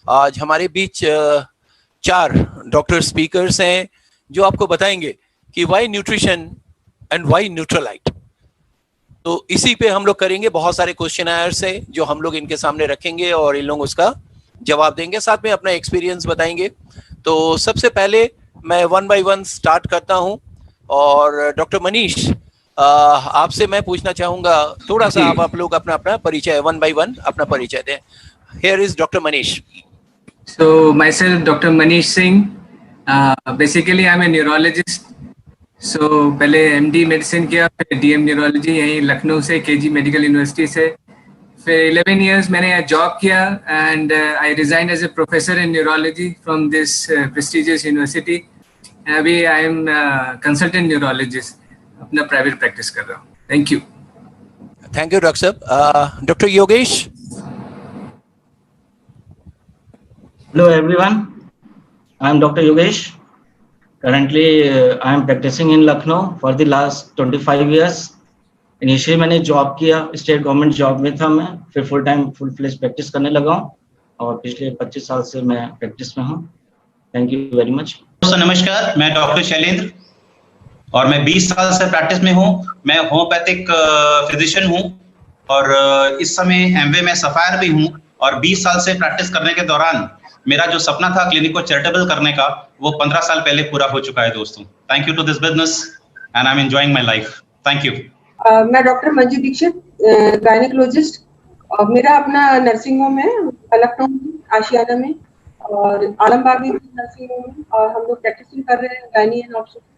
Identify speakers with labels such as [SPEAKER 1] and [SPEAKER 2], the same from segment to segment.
[SPEAKER 1] आज हमारे बीच चार डॉक्टर स्पीकर्स हैं जो आपको बताएंगे कि why nutrition and why Nutrilite. तो इसी पे हम लोग करेंगे, बहुत सारे क्वेश्चन आंसर्स है जो हम लोग इनके सामने रखेंगे और इन लोग उसका जवाब देंगे, साथ में अपना एक्सपीरियंस बताएंगे। तो सबसे पहले मैं वन बाय वन स्टार्ट करता हूं और डॉक्टर मनीष, आपसे मैं पूछना चाहूंगा थोड़ा सा आप लोग अपना अपना परिचय वन बाय वन अपना परिचय दें। Here is doctor Manish.
[SPEAKER 2] So myself, Dr. Manish Singh. Basically, I'm a neurologist. So पहले MD मेडिसिन किया, फिर DM न्यूरोलॉजी यहीं लखनऊ से KG मेडिकल यूनिवर्सिटी से। फिर 11 years मैंने यहाँ जॉब किया and I resigned as a professor in neurology from this prestigious university. अभी I am consultant neurologist, अपना प्राइवेट प्रैक्टिस कर रहा हूँ। Thank you.
[SPEAKER 1] Thank you, Dr. Sab. Dr. Yogesh.
[SPEAKER 3] Hello everyone, I am Dr. Yogesh. Currently I am practicing in Lucknow for the last 25 years. Initially मैंने job किया, state government job में था मैं, फिर full fledge practice करने लगा हूँ और पिछले 25 साल से मैं प्रैक्टिस में हूँ। Thank you very much.
[SPEAKER 4] दोस्तों नमस्कार, मैं डॉक्टर शैलेंद्र और मैं 20 साल से प्रैक्टिस में हूँ। मैं होम्योपैथिक फिजिशियन हूँ और इस समय एमवे में सफायर भी हूँ और 20 साल से प्रैक्टिस करने के दौरान मेरा जो सपना था क्लिनिक को चैरिटेबल करने का, वो 15 साल पहले पूरा हो चुका है दोस्तों। Thank you to this business and I am enjoying my life. Thank you.
[SPEAKER 5] मैं डॉक्टर मंजू दीक्षित, गायनेकोलॉजिस्ट, और मेरा अपना नर्सिंग होम है लखनऊ में, आशियाना में, और आलमबाग में भी नर्सिंग होम है, और हम लोग प्रैक्टिसिंग कर रहे हैं gynae and obstetrics.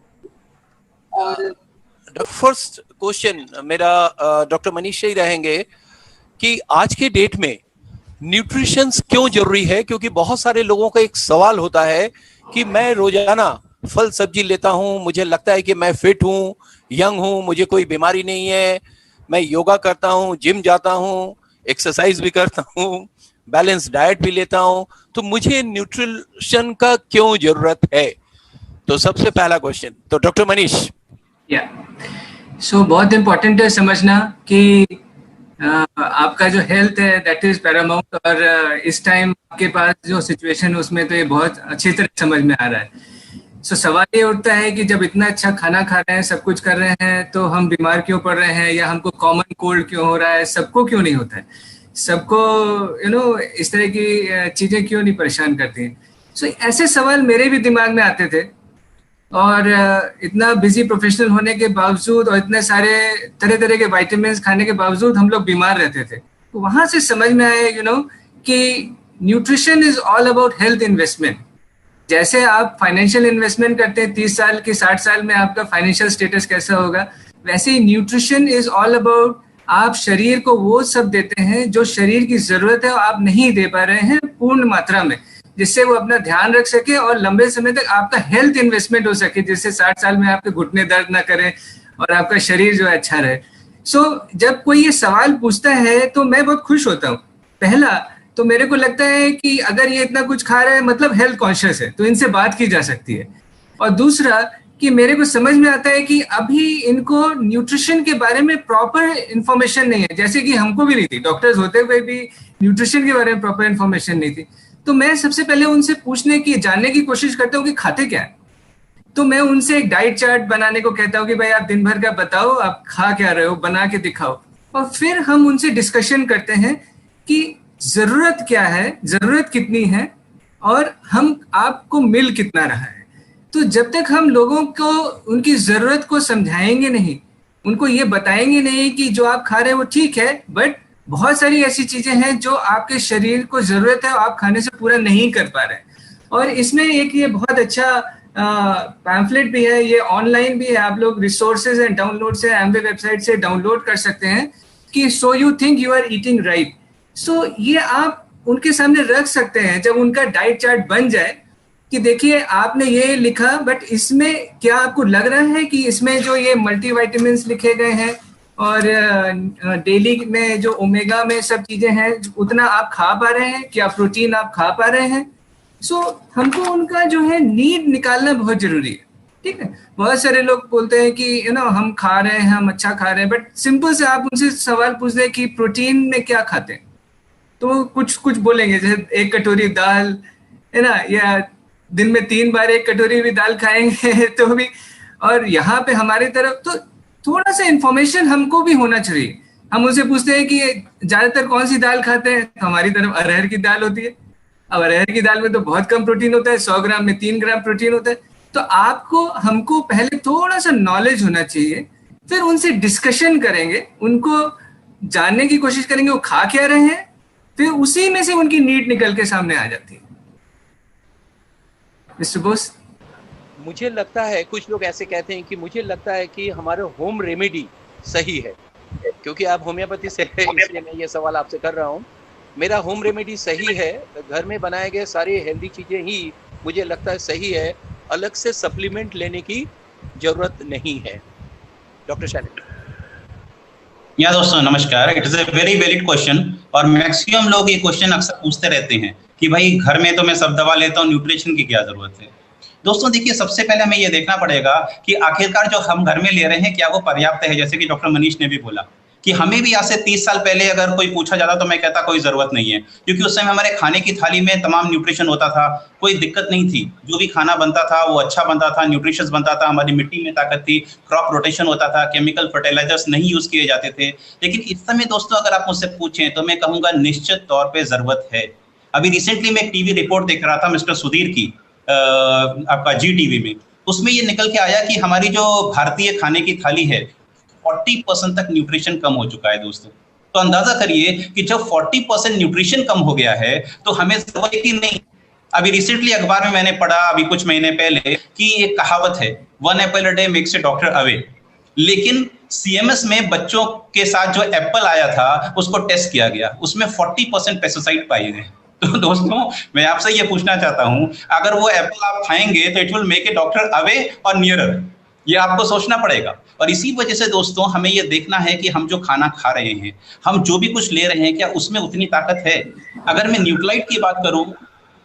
[SPEAKER 1] First question मेरा डॉक्टर मनीष से ही रहेंगे कि आज के डेट में न्यूट्रिशन क्यों जरूरी है, क्योंकि बहुत सारे लोगों का एक सवाल होता है कि मैं रोजाना फल सब्जी लेता हूं, मुझे लगता है कि मैं फिट हूं, यंग हूं, मुझे कोई बीमारी नहीं है, मैं योगा करता हूं, जिम जाता हूं, एक्सरसाइज भी करता हूं, बैलेंस डाइट भी लेता हूं, तो मुझे न्यूट्रिशन का क्यों जरूरत है? तो सबसे पहला क्वेश्चन तो डॉक्टर मनीष।
[SPEAKER 2] सो बहुत इंपॉर्टेंट है समझना कि आपका जो हेल्थ है दैट इज पैरामाउंट, और इस टाइम आपके पास जो सिचुएशन है उसमें तो ये बहुत अच्छी तरह समझ में आ रहा है। सो सवाल ये उठता है कि जब इतना अच्छा खाना खा रहे हैं, सब कुछ कर रहे हैं, तो हम बीमार क्यों पड़ रहे हैं, या हमको कॉमन कोल्ड क्यों हो रहा है? सबको क्यों नहीं होता है? सबको इस तरह की चीजें क्यों नहीं परेशान करती हैं? सो ऐसे सवाल मेरे भी दिमाग में आते थे, और इतना बिजी प्रोफेशनल होने के बावजूद और इतने सारे तरह तरह के विटामिन्स खाने के बावजूद हम लोग बीमार रहते थे। तो वहां से समझ में आया कि nutrition is all about health investment. जैसे आप फाइनेंशियल इन्वेस्टमेंट करते हैं 30 साल की 60 साल में आपका फाइनेंशियल स्टेटस कैसा होगा, वैसे ही न्यूट्रिशन इज ऑल अबाउट आप शरीर को वो सब देते हैं जो शरीर की जरूरत है और आप नहीं दे पा रहे हैं पूर्ण मात्रा में, जिससे वो अपना ध्यान रख सके और लंबे समय तक आपका हेल्थ इन्वेस्टमेंट हो सके, जिससे 60 साल में आपके घुटने दर्द ना करें और आपका शरीर जो है अच्छा रहे। सो जब कोई ये सवाल पूछता है तो मैं बहुत खुश होता हूँ। पहला तो मेरे को लगता है कि अगर ये इतना कुछ खा रहे हैं मतलब हेल्थ कॉन्शियस है, तो इनसे बात की जा सकती है। और दूसरा कि मेरे को समझ में आता है कि अभी इनको न्यूट्रिशन के बारे में प्रॉपर इन्फॉर्मेशन नहीं है, जैसे कि हमको भी नहीं थी, डॉक्टर्स होते हुए भी न्यूट्रिशन के बारे में प्रॉपर इन्फॉर्मेशन नहीं थी। तो मैं सबसे पहले उनसे पूछने की, जानने की कोशिश करता हूँ कि खाते क्या है। तो मैं उनसे एक डाइट चार्ट बनाने को कहता हूँ कि भाई आप दिन भर का बताओ, आप खा क्या रहे हो, बना के दिखाओ। और फिर हम उनसे डिस्कशन करते हैं कि जरूरत क्या है, जरूरत कितनी है, और हम आपको मिल कितना रहा है। तो जब तक हम लोगों को उनकी जरूरत को समझाएंगे नहीं, उनको ये बताएंगे नहीं कि जो आप खा रहे हैं वो ठीक है, बट बहुत सारी ऐसी चीजें हैं जो आपके शरीर को जरूरत है और आप खाने से पूरा नहीं कर पा रहे। और इसमें एक ये बहुत अच्छा पैम्फलेट भी है, ये ऑनलाइन भी है, आप लोग रिसोर्सेज एंड डाउनलोड से एमवे वेबसाइट से डाउनलोड कर सकते हैं कि so you think you are eating right. So ये आप उनके सामने रख सकते हैं जब उनका डाइट चार्ट बन जाए कि देखिए आपने ये लिखा, बट इसमें क्या आपको लग रहा है कि इसमें जो ये मल्टीविटामिन्स लिखे गए हैं और डेली में जो ओमेगा में सब चीजें हैं, उतना आप खा पा रहे हैं, क्या प्रोटीन आप खा पा रहे हैं? सो हमको उनका जो है नीड निकालना बहुत जरूरी है। ठीक है, बहुत सारे लोग बोलते हैं कि हम खा रहे हैं, हम अच्छा खा रहे हैं, बट सिंपल से आप उनसे सवाल पूछ दें कि प्रोटीन में क्या खाते हैं, तो कुछ कुछ बोलेंगे, जैसे 1 कटोरी दाल है ना, या दिन में 3 बार 1 कटोरी भी दाल खाएंगे तो भी। और यहाँ पे हमारी तरफ तो थोड़ा सा इंफॉर्मेशन हमको भी होना चाहिए। हम उनसे पूछते हैं कि ज्यादातर कौन सी दाल खाते हैं, तो हमारी तरफ अरहर की दाल होती है। अब अरहर की दाल में तो बहुत कम प्रोटीन होता है, 100 ग्राम में 3 ग्राम प्रोटीन होता है। तो आपको हमको पहले थोड़ा सा नॉलेज होना चाहिए, फिर उनसे डिस्कशन करेंगे, उनको जानने की कोशिश करेंगे वो खा क्या रहे हैं, फिर उसी में से उनकी नीड निकल के सामने आ जाती है। मिस्टर बोस,
[SPEAKER 1] मुझे लगता है कुछ लोग ऐसे कहते हैं कि मुझे लगता है कि हमारे होम रेमेडी सही है, क्योंकि आप होम्योपैथी से है इसलिए मैं ये सवाल आपसे कर रहा हूँ। मेरा होम रेमेडी सही है, घर में बनाए गए सारी हेल्दी चीजें ही मुझे लगता है सही है, अलग से सप्लीमेंट लेने की जरूरत नहीं है। डॉक्टर शैलेंद्र।
[SPEAKER 4] या दोस्तों नमस्कार, it is a very valid question और मैक्सिमम लोग ये क्वेश्चन अक्सर पूछते रहते हैं कि भाई घर में तो मैं सब दवा लेता हूँ, न्यूट्रिशन की क्या जरूरत है। दोस्तों देखिए, सबसे पहले हमें ये देखना पड़ेगा कि आखिरकार जो हम घर में ले रहे हैं क्या वो पर्याप्त है। जैसे कि डॉक्टर मनीष ने भी बोला कि हमें भी आज से 30 साल पहले अगर कोई पूछा जाता तो मैं कहता कोई जरूरत नहीं है, क्योंकि उस समय हमारे खाने की थाली में तमाम न्यूट्रिशन होता था, कोई दिक्कत नहीं थी। जो भी खाना बनता था वो अच्छा बनता था, न्यूट्रिशियस बनता था, हमारी मिट्टी में ताकत थी, क्रॉप रोटेशन होता था, केमिकल फर्टिलाइजर्स नहीं यूज किए जाते थे। लेकिन इस समय दोस्तों अगर आप मुझसे पूछें तो मैं कहूंगा निश्चित तौर पर जरूरत है। अभी रिसेंटली मैं एक टीवी रिपोर्ट देख रहा था मिस्टर सुधीर की, आपका जी टीवी में, उसमें ये निकल के आया कि हमारी जो भारतीय खाने की थाली है 40% तक न्यूट्रिशन कम हो चुका है दोस्तों। तो अंदाजा करिए कि जब 40% न्यूट्रिशन कम हो गया है तो हमें जरूरत ही नहीं। अभी रिसेंटली अखबार में मैंने पढ़ा अभी कुछ महीने पहले कि एक कहावत है, 1 Apple a day makes a doctor away. लेकिन सीएमएस में बच्चों के साथ जो एप्पल आया था उसको टेस्ट किया गया, उसमें 40% पेस्टिसाइड पाए गए। तो दोस्तों मैं आपसे ये पूछना चाहता हूं, अगर वो एप्पल आप खाएंगे तो it will make a doctor away और नियरर, ये आपको सोचना पड़ेगा। और इसी वजह से दोस्तों हमें ये देखना है कि हम जो खाना खा रहे हैं, हम जो भी कुछ ले रहे हैं, क्या उसमें उतनी ताकत है। अगर मैं न्यूट्रालाइट की बात करूं,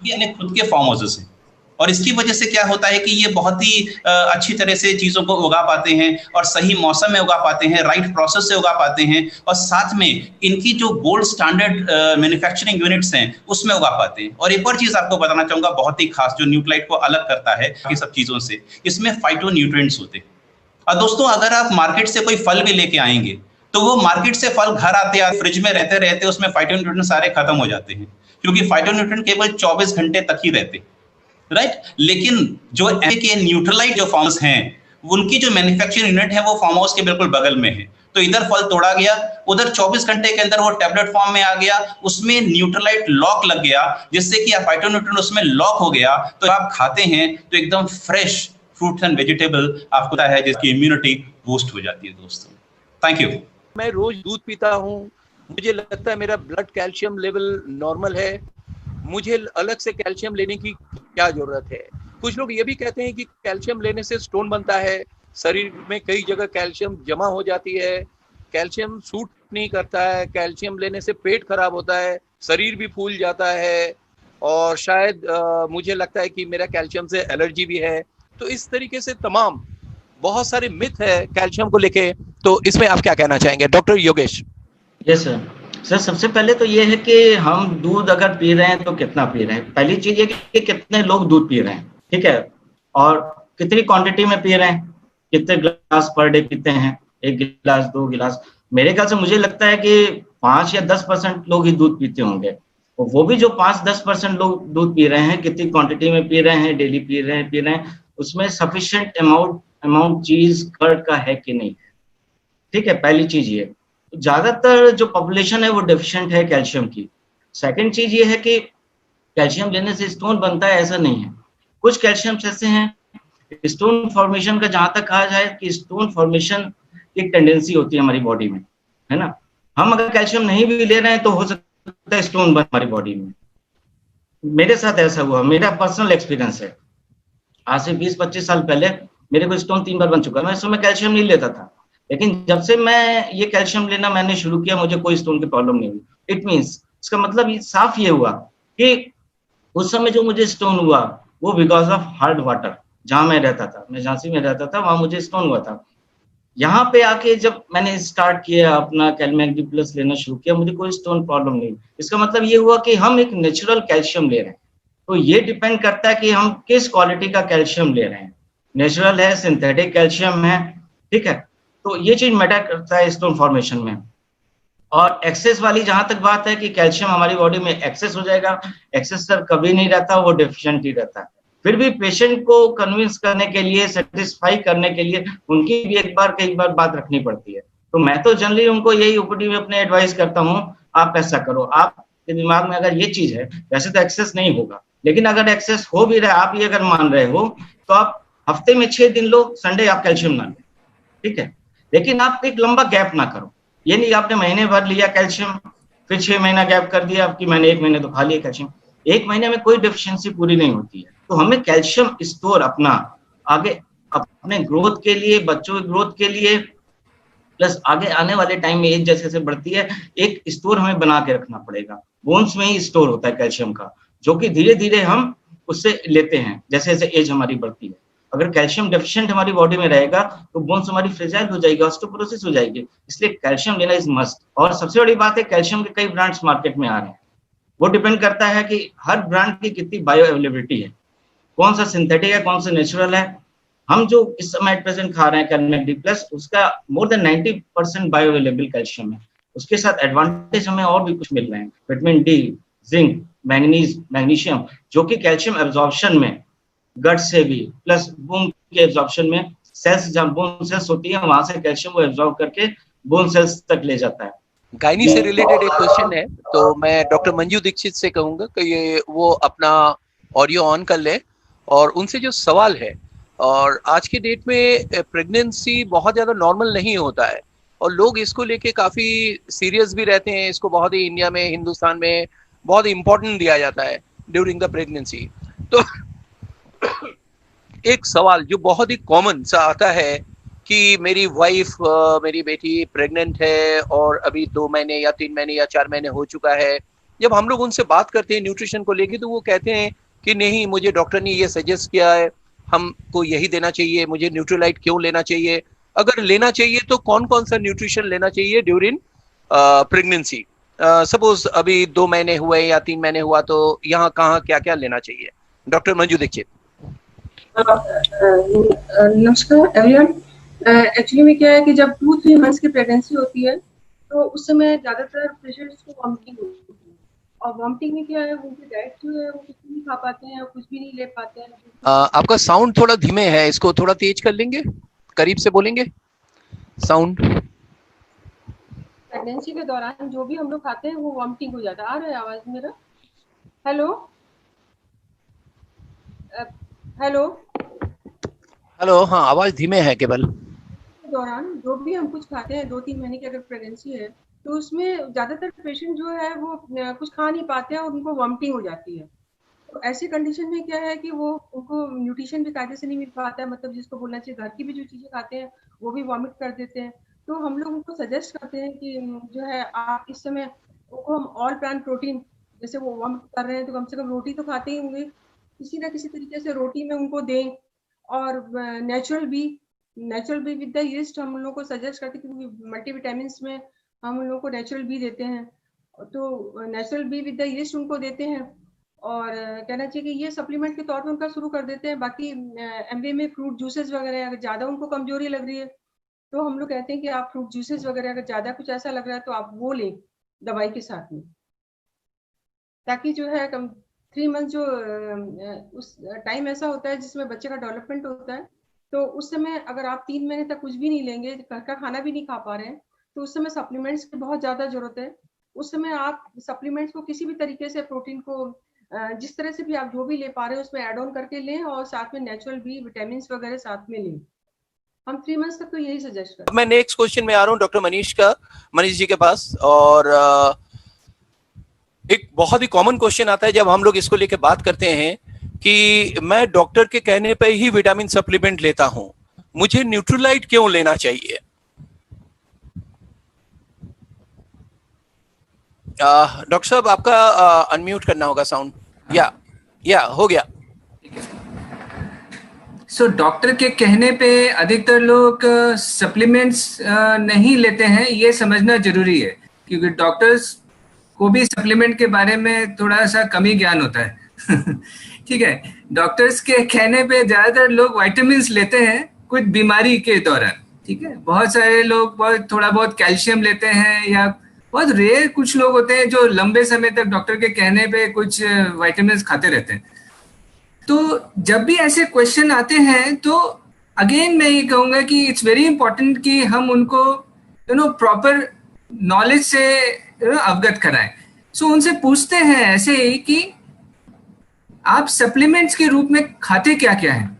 [SPEAKER 4] ये खुद के फार्म हाउसेस हैं और इसकी वजह से क्या होता है कि ये बहुत ही अच्छी तरह से चीजों को उगा पाते हैं और सही मौसम में उगा पाते हैं, राइट प्रोसेस से उगा पाते हैं, और साथ में इनकी जो गोल्ड स्टैंडर्ड मैन्युफैक्चरिंग यूनिट्स हैं उसमें उगा पाते हैं। और एक और चीज आपको बताना चाहूंगा बहुत ही खास, जो न्यूट्रालाइट को अलग करता है बाकी सब चीजों से, इसमें फाइटोन्यूट्रिएंट्स होते हैं। और दोस्तों अगर आप मार्केट से कोई फल भी लेके आएंगे तो वो मार्केट से फल घर आते हैं, फ्रिज में रहते रहते उसमें फाइटोन्यूट्रिएंट्स सारे खत्म हो जाते हैं, क्योंकि फाइटोन्यूट्रिएंट केवल 24 घंटे तक ही रहते, राइट। लेकिन जो के न्यूट्रलाइट जो फार्म्स हैं उनकी जो मैन्युफैक्चरिंग यूनिट है वो फार्म हाउस के बिल्कुल बगल में है। तो इधर फल तोड़ा गया, उधर 24 घंटे के अंदर वो टैबलेट फॉर्म में आ गया, उसमें न्यूट्रलाइट लॉक लग गया, जिससे कि फाइटोन्यूट्रिएंट उसमें लॉक हो गया। तो आप खाते हैं तो एकदम फ्रेश फ्रूट्स एंड वेजिटेबल आपको पता है, जिसकी इम्यूनिटी बूस्ट हो जाती है दोस्तों। Thank you.
[SPEAKER 1] मैं रोज दूध पीता हूँ, मुझे लगता है मेरा ब्लड कैल्शियम लेवल नॉर्मल है, मुझे अलग से कैल्शियम लेने की क्या जरूरत है। कुछ लोग ये भी कहते हैं कि कैल्शियम लेने से स्टोन बनता है, शरीर में कई जगह कैल्शियम जमा हो जाती है, कैल्शियम सूट नहीं करता है, कैल्शियम लेने से पेट खराब होता है, शरीर भी फूल जाता है, और शायद मुझे लगता है कि मेरा कैल्शियम से एलर्जी भी है। तो इस तरीके से तमाम बहुत सारे मिथ है कैल्शियम को लेके। तो इसमें आप क्या कहना चाहेंगे डॉक्टर योगेश?
[SPEAKER 3] यस सर, सबसे पहले तो ये है कि हम दूध अगर पी रहे हैं तो कितना पी रहे हैं। पहली चीज ये कि कितने लोग दूध पी रहे हैं, ठीक है, और कितनी क्वांटिटी में पी रहे हैं, कितने ग्लास पर डे पीते हैं, 1 गिलास 2 गिलास। मेरे ख्याल से मुझे लगता है कि 5 या 10% लोग ही दूध पीते होंगे, और वो भी जो 5-10% लोग दूध पी रहे हैं, कितनी क्वांटिटी में पी रहे हैं, डेली पी रहे हैं, उसमें सफिशिएंट अमाउंट चीज कर्ड का है कि नहीं, ठीक है। पहली चीज ये, ज्यादातर जो पॉपुलेशन है वो डेफिशिएंट है कैल्शियम की। सेकंड चीज ये है कि कैल्शियम लेने से स्टोन बनता है, ऐसा नहीं है। कुछ कैल्शियम ऐसे हैं, स्टोन फॉर्मेशन का जहां तक कहा जाए कि स्टोन फॉर्मेशन की टेंडेंसी होती है हमारी बॉडी में, है ना। हम अगर कैल्शियम नहीं भी ले रहे हैं तो हो सकता है स्टोन बने हमारी बॉडी में। मेरे साथ ऐसा हुआ, मेरा पर्सनल एक्सपीरियंस है। आज से 20-25 साल पहले मेरे को स्टोन 3 बार बन चुका है। मैं इस समय कैल्शियम नहीं लेता था, लेकिन जब से मैं ये कैल्शियम लेना मैंने शुरू किया, मुझे कोई स्टोन की प्रॉब्लम नहीं हुई। इट मीन्स, इसका मतलब साफ ये हुआ कि उस समय जो मुझे स्टोन हुआ वो बिकॉज ऑफ हार्ड वाटर। जहां मैं रहता था, मैं झांसी में रहता था, वहां मुझे स्टोन हुआ था। यहाँ पे आके जब मैंने स्टार्ट किया अपना कैलमैक डी प्लस लेना शुरू किया, मुझे कोई स्टोन प्रॉब्लम नहीं। इसका मतलब ये हुआ कि हम एक नेचुरल कैल्शियम ले रहे हैं। तो ये डिपेंड करता है कि हम किस क्वालिटी का कैल्शियम ले रहे हैं, नेचुरल है, सिंथेटिक कैल्शियम है, ठीक है। तो ये चीज मैटर करता है स्टोन फॉर्मेशन में। और एक्सेस वाली जहां तक बात है कि कैल्शियम हमारी बॉडी में एक्सेस हो जाएगा, एक्सेस सर कभी नहीं रहता, वो डेफिशिएंट ही रहता है। फिर भी पेशेंट को कन्विंस करने के लिए, सेटिस्फाई करने के लिए उनकी भी एक बार कई बार बात रखनी पड़ती है। तो मैं तो जनरली उनको यही ओपीडी में अपने एडवाइस करता हूँ, आप ऐसा करो, आपके दिमाग में अगर ये चीज है, वैसे तो एक्सेस नहीं होगा, लेकिन अगर एक्सेस हो भी रहा है, आप ये अगर मान रहे हो, तो आप हफ्ते में 6 दिन लो, संडे आप कैल्शियम ना लें, ठीक है। लेकिन आप एक लंबा गैप ना करो, ये नहीं आपने महीने भर लिया कैल्शियम, फिर 6 महीना गैप कर दिया, आपकी मैंने 1 महीने तो खा लिया कैल्शियम। 1 महीने में कोई डेफिशिएंसी पूरी नहीं होती है। तो हमें कैल्शियम स्टोर अपना आगे अपने ग्रोथ के लिए, बच्चों के ग्रोथ के लिए, प्लस आगे आने वाले टाइम में एज जैसे जैसे बढ़ती है, एक स्टोर हमें बना के रखना पड़ेगा। बोन्स में ही स्टोर होता है कैल्शियम का, जो कि धीरे धीरे हम उससे लेते हैं जैसे जैसे एज हमारी बढ़ती है। अगर कैल्शियम डेफिशिएंट हमारी बॉडी में रहेगा तो बोन्स हमारी फ्रेजाइल हो जाएगी, ऑस्टियोपोरोसिस हो जाएगी। इसलिए कैल्शियम लेना इज मस्ट। और सबसे बड़ी बात है, कैल्शियम के कई ब्रांड्स मार्केट में आ रहे हैं। वो डिपेंड करता है कि हर ब्रांड की कितनी बायो अवेलेबिलिटी है, कौन सा सिंथेटिक है, कौन सा नेचुरल है। हम जो इस समय एट प्रेजेंट खा रहे हैं कैलमैक डी प्लस, उसका more than 90% bio available calcium है। उसके साथ एडवांटेज हमें और भी कुछ मिल रहे हैं, vitamin D, zinc, manganese, magnesium, जो कि कैल्शियम एब्जॉर्प्शन में गट से भी, प्लस बोन के एब्जॉर्प्शन में, सेल्स जहां बोन सेल्स होती है वहां से कैल्शियम वो एब्जॉर्ब करके बोन सेल्स तक ले जाता है।
[SPEAKER 1] गायनी से रिलेटेड एक क्वेश्चन है, तो मैं डॉक्टर मंजू दीक्षित से कहूंगा कि ये वो अपना ऑडियो ऑन कर ले और उनसे जो सवाल है, और आज के डेट में प्रेगनेंसी बहुत ज़्यादा नॉर्मल नहीं होता है और लोग इसको लेके काफ़ी सीरियस भी रहते हैं। इसको बहुत ही इंडिया में, हिंदुस्तान में बहुत इम्पोर्टेंट दिया जाता है ड्यूरिंग द प्रेगनेंसी। तो एक सवाल जो बहुत ही कॉमन सा आता है कि मेरी वाइफ, मेरी बेटी प्रेग्नेंट है और अभी 2 महीने या 3 महीने या 4 महीने हो चुका है। जब हम लोग उनसे बात करते हैं न्यूट्रिशन को लेके, तो वो कहते हैं कि नहीं, मुझे डॉक्टर ने ये सजेस्ट किया है, हमको यही देना चाहिए, मुझे न्यूट्रीलाइट क्यों लेना चाहिए? अगर लेना चाहिए तो कौन कौन सा न्यूट्रिशन लेना चाहिए ड्यूरिंग प्रेगनेंसी? सपोज अभी 2 महीने हुए या 3 महीने हुआ, तो यहाँ कहाँ क्या क्या लेना चाहिए? डॉक्टर मंजू दीक्षित।
[SPEAKER 5] नमस्कार एवरीवन। एक्चुअली में क्या है कि जब 2-3 मंथ्स की प्रेगनेंसी होती है, तो उस समय ज्यादातर पेशेंट्स को वॉमिटिंग होती है। और वॉमिटिंग में क्या है, उनकी डाइट जो है वो कुछ नहीं खा पाते हैं, कुछ भी नहीं ले पाते हैं।
[SPEAKER 1] आपका साउंड थोड़ा धीमे है, इसको थोड़ा तेज कर लेंगे, करीब से बोलेंगे साउंड।
[SPEAKER 5] प्रेगनेंसी के दौरान जो भी हम लोग खाते हैं वो वॉमिटिंग हो जाता है। आ रहा है आवाज मेरा? हेलो हेलो
[SPEAKER 1] हेलो, हाँ आवाज धीमे है केवल।
[SPEAKER 5] दौरान जो भी हम कुछ खाते हैं, 2-3 महीने की अगर प्रेगनेंसी है, तो उसमें ज्यादातर पेशेंट जो है वो कुछ खा नहीं पाते हैं और उनको वॉमिटिंग हो जाती है। तो ऐसी कंडीशन में क्या है कि वो उनको न्यूट्रिशन भी कायदे से नहीं मिल पाता है, मतलब जिसको बोलना चाहिए घर की भी जो चीजें खाते हैं वो भी वॉमिट कर देते हैं। तो हम लोग उनको सजेस्ट करते हैं कि जो है आप इस समय उनको हम ऑल प्लांट प्रोटीन, जैसे वो वॉमिट कर रहे हैं तो कम से कम रोटी तो खाते ही होंगे, किसी ना किसी तरीके से रोटी में उनको दें। और natural be with the yeast हम लोगों को सजेस्ट करते हैं, क्योंकि मल्टीविटामिन्स में हम उन लोगों को नेचुरल बी देते हैं, तो natural be with the yeast उनको देते हैं। और कहना चाहिए कि ये सप्लीमेंट के तौर पे उनका शुरू कर देते हैं। बाकी एमवे में फ्रूट जूसेस वगैरह, अगर ज़्यादा उनको कमजोरी लग रही है तो हम लोग कहते हैं कि आप फ्रूट जूसेस वगैरह, अगर ज़्यादा कुछ ऐसा लग रहा है तो आप वो लें दवाई के साथ में, ताकि जो है 3 मंथ जो उस टाइम ऐसा होता है जिसमें बच्चे का डेवलपमेंट होता है, तो उस समय अगर आप 3 महीने तक कुछ भी नहीं लेंगे, घर का खाना भी नहीं खा पा रहे हैं, तो उस समय सप्लीमेंट्स की बहुत ज़्यादा जरूरत है। उस समय आप सप्लीमेंट्स को किसी भी तरीके से, प्रोटीन को जिस तरह से भी आप जो भी ले पा रहे हो उसमें ऐड ऑन करके लें, और साथ में नेचुरल बी विटामिन वगैरह साथ में लें। हम 3 मंथ्स तक तो यही सजेस्ट करते हैं।
[SPEAKER 1] मैं नेक्स्ट क्वेश्चन में आ रहा हूँ डॉक्टर मनीष जी के पास। और एक बहुत ही कॉमन क्वेश्चन आता है जब हम लोग इसको लेके बात करते हैं कि मैं डॉक्टर के कहने पे ही विटामिन सप्लीमेंट लेता हूं, मुझे न्यूट्रीलाइट क्यों लेना चाहिए? डॉक्टर साहब आपका अनम्यूट करना होगा साउंड। या हो गया।
[SPEAKER 2] सो डॉक्टर के कहने पे अधिकतर लोग सप्लीमेंट्स नहीं लेते हैं, ये समझना जरूरी है, क्योंकि डॉक्टर्स को भी सप्लीमेंट के बारे में थोड़ा सा कमी ज्ञान होता है। ठीक है, डॉक्टर्स के कहने पे ज्यादातर लोग विटामिन्स लेते हैं कुछ बीमारी के दौरान। ठीक है, बहुत सारे लोग थोड़ा बहुत कैल्शियम लेते हैं, या बहुत रेयर कुछ लोग होते हैं जो लंबे समय तक डॉक्टर के कहने पे कुछ विटामिन्स खाते रहते हैं। तो जब भी ऐसे क्वेश्चन आते हैं तो अगेन मैं ये कहूंगा कि इट्स वेरी इंपॉर्टेंट कि हम उनको प्रॉपर नॉलेज से अवगत कराएं। सो उनसे पूछते हैं ऐसे ही कि आप सप्लीमेंट्स के रूप में खाते क्या क्या हैं,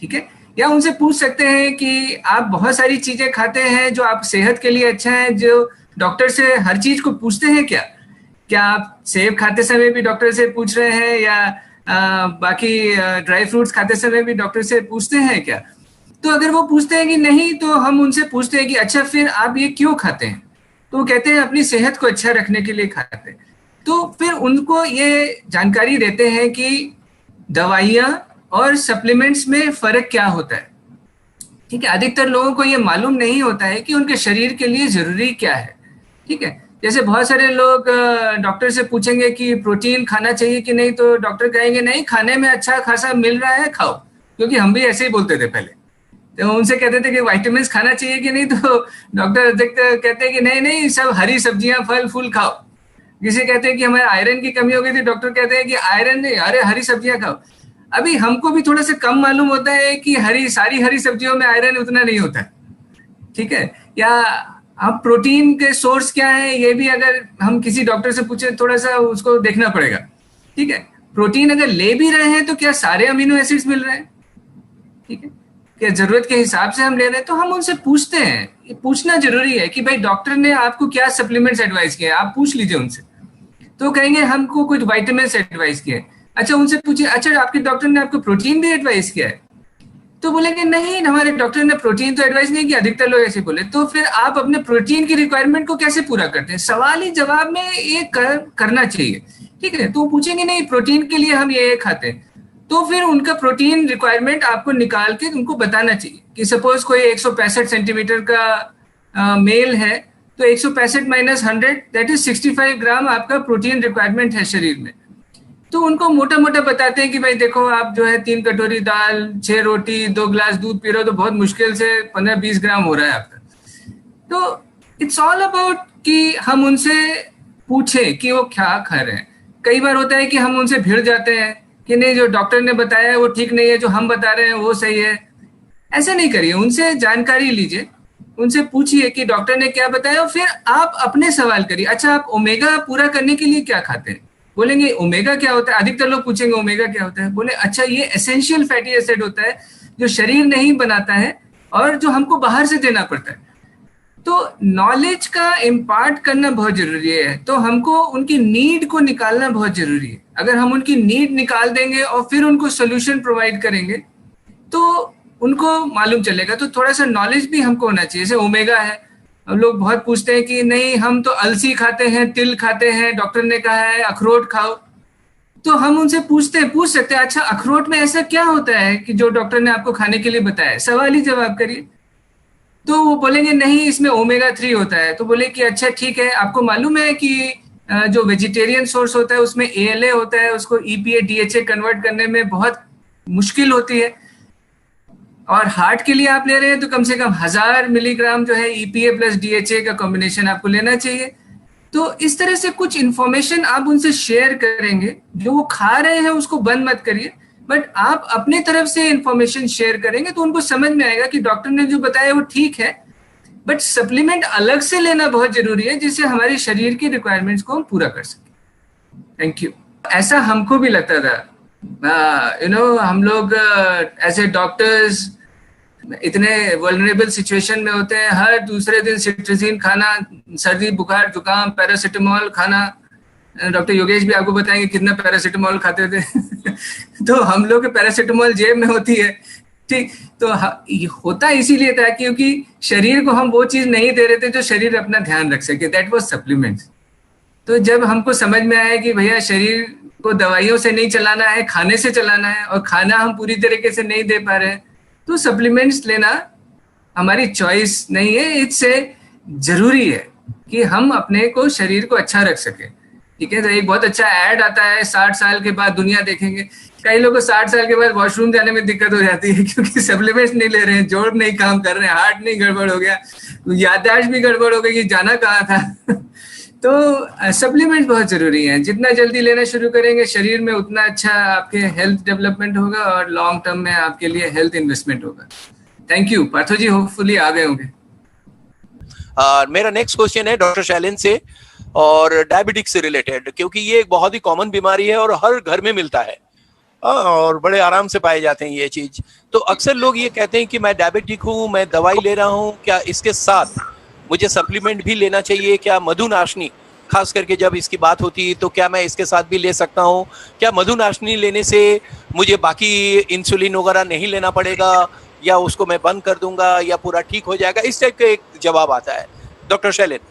[SPEAKER 2] ठीक है, या उनसे पूछ सकते हैं कि आप बहुत सारी चीजें खाते हैं जो आप सेहत के लिए अच्छा है, जो डॉक्टर से हर चीज को पूछते हैं क्या आप सेब खाते समय भी डॉक्टर से पूछ रहे हैं, या बाकी ड्राई फ्रूट्स खाते समय भी डॉक्टर से पूछते हैं क्या? तो अगर वो पूछते हैं कि नहीं, तो हम उनसे पूछते हैं कि अच्छा फिर आप ये क्यों खाते हैं? तो वो कहते हैं अपनी सेहत को अच्छा रखने के लिए खाते हैं। तो फिर उनको ये जानकारी देते हैं कि दवाइयाँ और सप्लीमेंट्स में फर्क क्या होता है। ठीक है, अधिकतर लोगों को ये मालूम नहीं होता है कि उनके शरीर के लिए जरूरी क्या है। ठीक है, जैसे बहुत सारे लोग डॉक्टर से पूछेंगे कि प्रोटीन खाना चाहिए कि नहीं, तो डॉक्टर कहेंगे नहीं, खाने में अच्छा खासा मिल रहा है, खाओ। क्योंकि हम भी ऐसे ही बोलते थे पहले, तो उनसे कहते थे कि विटामिन्स खाना चाहिए कि नहीं, तो डॉक्टर अधिकतर कहते हैं कि नहीं, सब हरी सब्जियां फल फूल खाओ। किसी कहते हैं कि हमें आयरन की कमी हो गई थी, डॉक्टर कहते हैं कि आयरन नहीं, अरे हरी सब्जियां खाओ। अभी हमको भी थोड़ा सा कम मालूम होता है कि सारी हरी सब्जियों में आयरन उतना नहीं होता है। ठीक है, या अब प्रोटीन के सोर्स क्या है, ये भी अगर हम किसी डॉक्टर से पूछे, थोड़ा सा उसको देखना पड़ेगा। ठीक है, प्रोटीन अगर ले भी रहे हैं तो क्या सारे अमीनो एसिड्स मिल रहे हैं? ठीक है, क्या जरूरत के हिसाब से हम ले रहे हैं? तो हम उनसे पूछते हैं, ये पूछना जरूरी है कि भाई डॉक्टर ने आपको क्या सप्लीमेंट्स एडवाइस किए, आप पूछ लीजिए उनसे। तो कहेंगे हमको कुछ विटामिन्स एडवाइस किए। अच्छा, उनसे पूछिए अच्छा आपके डॉक्टर ने आपको प्रोटीन भी एडवाइस किया है? तो बोलेंगे नहीं, हमारे डॉक्टर ने प्रोटीन तो एडवाइस नहीं किया। अधिकतर लोग ऐसे बोले। तो फिर आप अपने प्रोटीन की रिक्वायरमेंट को कैसे पूरा करते हैं? सवाल ही जवाब में ये करना चाहिए। ठीक है, तो पूछेंगे नहीं प्रोटीन के लिए हम ये खाते हैं, तो फिर उनका प्रोटीन रिक्वायरमेंट आपको निकाल के उनको बताना चाहिए कि सपोज कोई 165 सेंटीमीटर का मेल है, तो 165 माइनस 100 दैट इज 65 ग्राम आपका प्रोटीन रिक्वायरमेंट है शरीर में। तो उनको मोटा मोटा बताते हैं कि भाई देखो, आप जो है 3 कटोरी दाल, 6 रोटी, 2 ग्लास दूध पी रहे हो, तो बहुत मुश्किल से 15-20 ग्राम हो रहा है आपका। तो इट्स ऑल अबाउट कि हम उनसे पूछे कि वो क्या खा रहे हैं। कई बार होता है कि हम उनसे भिड़ जाते हैं कि नहीं, जो डॉक्टर ने बताया है वो ठीक नहीं है, जो हम बता रहे हैं वो सही है। ऐसा नहीं करिए, उनसे जानकारी लीजिए, उनसे पूछिए कि डॉक्टर ने क्या बताया, और फिर आप अपने सवाल करिए। अच्छा, आप ओमेगा पूरा करने के लिए क्या खाते हैं? बोलेंगे ओमेगा क्या होता है? अधिकतर लोग पूछेंगे ओमेगा क्या होता है? बोले अच्छा, ये एसेंशियल फैटी एसिड होता है जो शरीर नहीं बनाता है और जो हमको बाहर से देना पड़ता है। तो नॉलेज का इम्पार्ट करना बहुत जरूरी है, तो हमको उनकी नीड को निकालना बहुत जरूरी है। अगर हम उनकी नीड निकाल देंगे और फिर उनको सोल्यूशन प्रोवाइड करेंगे तो उनको मालूम चलेगा। तो थोड़ा सा नॉलेज भी हमको होना चाहिए। जैसे ओमेगा है, अब लोग बहुत पूछते हैं कि नहीं, हम तो अलसी खाते हैं, तिल खाते हैं, डॉक्टर ने कहा है अखरोट खाओ। तो हम उनसे पूछ सकते हैं अच्छा अखरोट में ऐसा क्या होता है कि जो डॉक्टर ने आपको खाने के लिए बताया? सवाल ही जवाब करिए। तो वो बोलेंगे नहीं, इसमें ओमेगा 3 होता है। तो बोले कि अच्छा ठीक है, आपको मालूम है कि जो वेजिटेरियन सोर्स होता है उसमें ALA होता है, उसको EPA DHA कन्वर्ट करने में बहुत मुश्किल होती है, और हार्ट के लिए आप ले रहे हैं तो कम से कम 1000 मिलीग्राम जो है EPA प्लस DHA का कॉम्बिनेशन आपको लेना चाहिए। तो इस तरह से कुछ इन्फॉर्मेशन आप उनसे शेयर करेंगे। जो वो खा रहे हैं उसको बंद मत करिए, बट आप अपने तरफ से इन्फॉर्मेशन शेयर करेंगे तो उनको समझ में आएगा कि डॉक्टर ने जो बताया वो ठीक है, बट सप्लीमेंट अलग से लेना बहुत जरूरी है जिससे हमारे शरीर की रिक्वायरमेंट्स को हम पूरा कर सकें। Thank you. ऐसा हमको भी लगता था, हम लोग एज ए डॉक्टर्स इतने वल्नरेबल सिचुएशन में होते हैं, हर दूसरे दिन सिट्रिजिन खाना, सर्दी बुखार जुकाम, पैरासिटामोल खाना। डॉक्टर योगेश भी आपको बताएंगे कितना पैरासिटामोल खाते थे। तो हम लोग के पैरासिटामोल जेब में होती है, ठीक। तो होता इसीलिए था क्योंकि शरीर को हम वो चीज नहीं दे रहे थे जो शरीर अपना ध्यान रख सके, दैट वाज सप्लीमेंट्स। तो जब हमको समझ में आया कि भैया शरीर को दवाइयों से नहीं चलाना है, खाने से चलाना है, और खाना हम पूरी तरीके से नहीं दे पा रहे हैं, तो सप्लीमेंट्स लेना हमारी चॉइस नहीं है, इससे जरूरी है कि हम अपने को शरीर को अच्छा रख सके। ठीक है, तो एक बहुत अच्छा ऐड आता है 60 साल के बाद दुनिया देखेंगे। कई लोगों को 60 साल के बाद वॉशरूम जाने में दिक्कत हो जाती है क्योंकि सप्लीमेंट्स नहीं ले रहे हैं, जोड़ नहीं काम कर रहे हैं, हार्ट नहीं गड़बड़ हो गया, याददाश्त भी गड़बड़ हो गई कि जाना कहाँ था। तो सप्लीमेंट बहुत जरूरी है, जितना जल्दी लेना शुरू करेंगे शरीर में उतना अच्छा आपके हेल्थ डेवलपमेंट होगा और लॉन्ग टर्म में आपके लिए हेल्थ इन्वेस्टमेंट होगा। Thank you Partho ji, hopefully आ गए होंगे।
[SPEAKER 1] मेरा नेक्स्ट क्वेश्चन है डॉक्टर शैलेंद्र से और डायबिटिक्स से रिलेटेड, क्योंकि ये एक बहुत ही कॉमन बीमारी है और हर घर में मिलता है और बड़े आराम से पाए जाते हैं ये चीज। तो अक्सर लोग ये कहते हैं कि मैं डायबिटिक हूँ, मैं दवाई ले रहा हूँ, क्या इसके साथ मुझे सप्लीमेंट भी लेना चाहिए? क्या मधुनाशनी, खास करके जब इसकी बात होती है, तो क्या मैं इसके साथ भी ले सकता हूँ? क्या मधुनाशनी लेने से मुझे बाकी इंसुलिन वगैरह नहीं लेना पड़ेगा, या उसको मैं बंद कर दूंगा, या पूरा ठीक हो जाएगा? इस टाइप का एक जवाब आता है। डॉक्टर शैलेंद्र।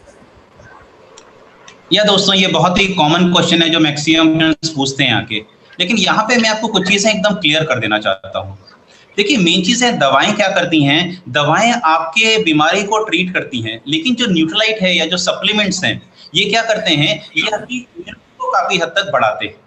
[SPEAKER 4] या दोस्तों, ये बहुत ही कॉमन क्वेश्चन है जो मैक्सिमम पूछते हैं आके, लेकिन यहाँ पे मैं आपको कुछ चीजें एकदम क्लियर कर देना चाहता हूँ। देखिए, मेन चीज है दवाएं क्या करती हैं। दवाएं आपके बीमारी को ट्रीट करती हैं, लेकिन जो न्यूट्रलाइट है या जो सप्लीमेंट्स हैं, ये क्या करते हैं, ये आपकी इम्यूनिटी को काफी हद तक बढ़ाते हैं।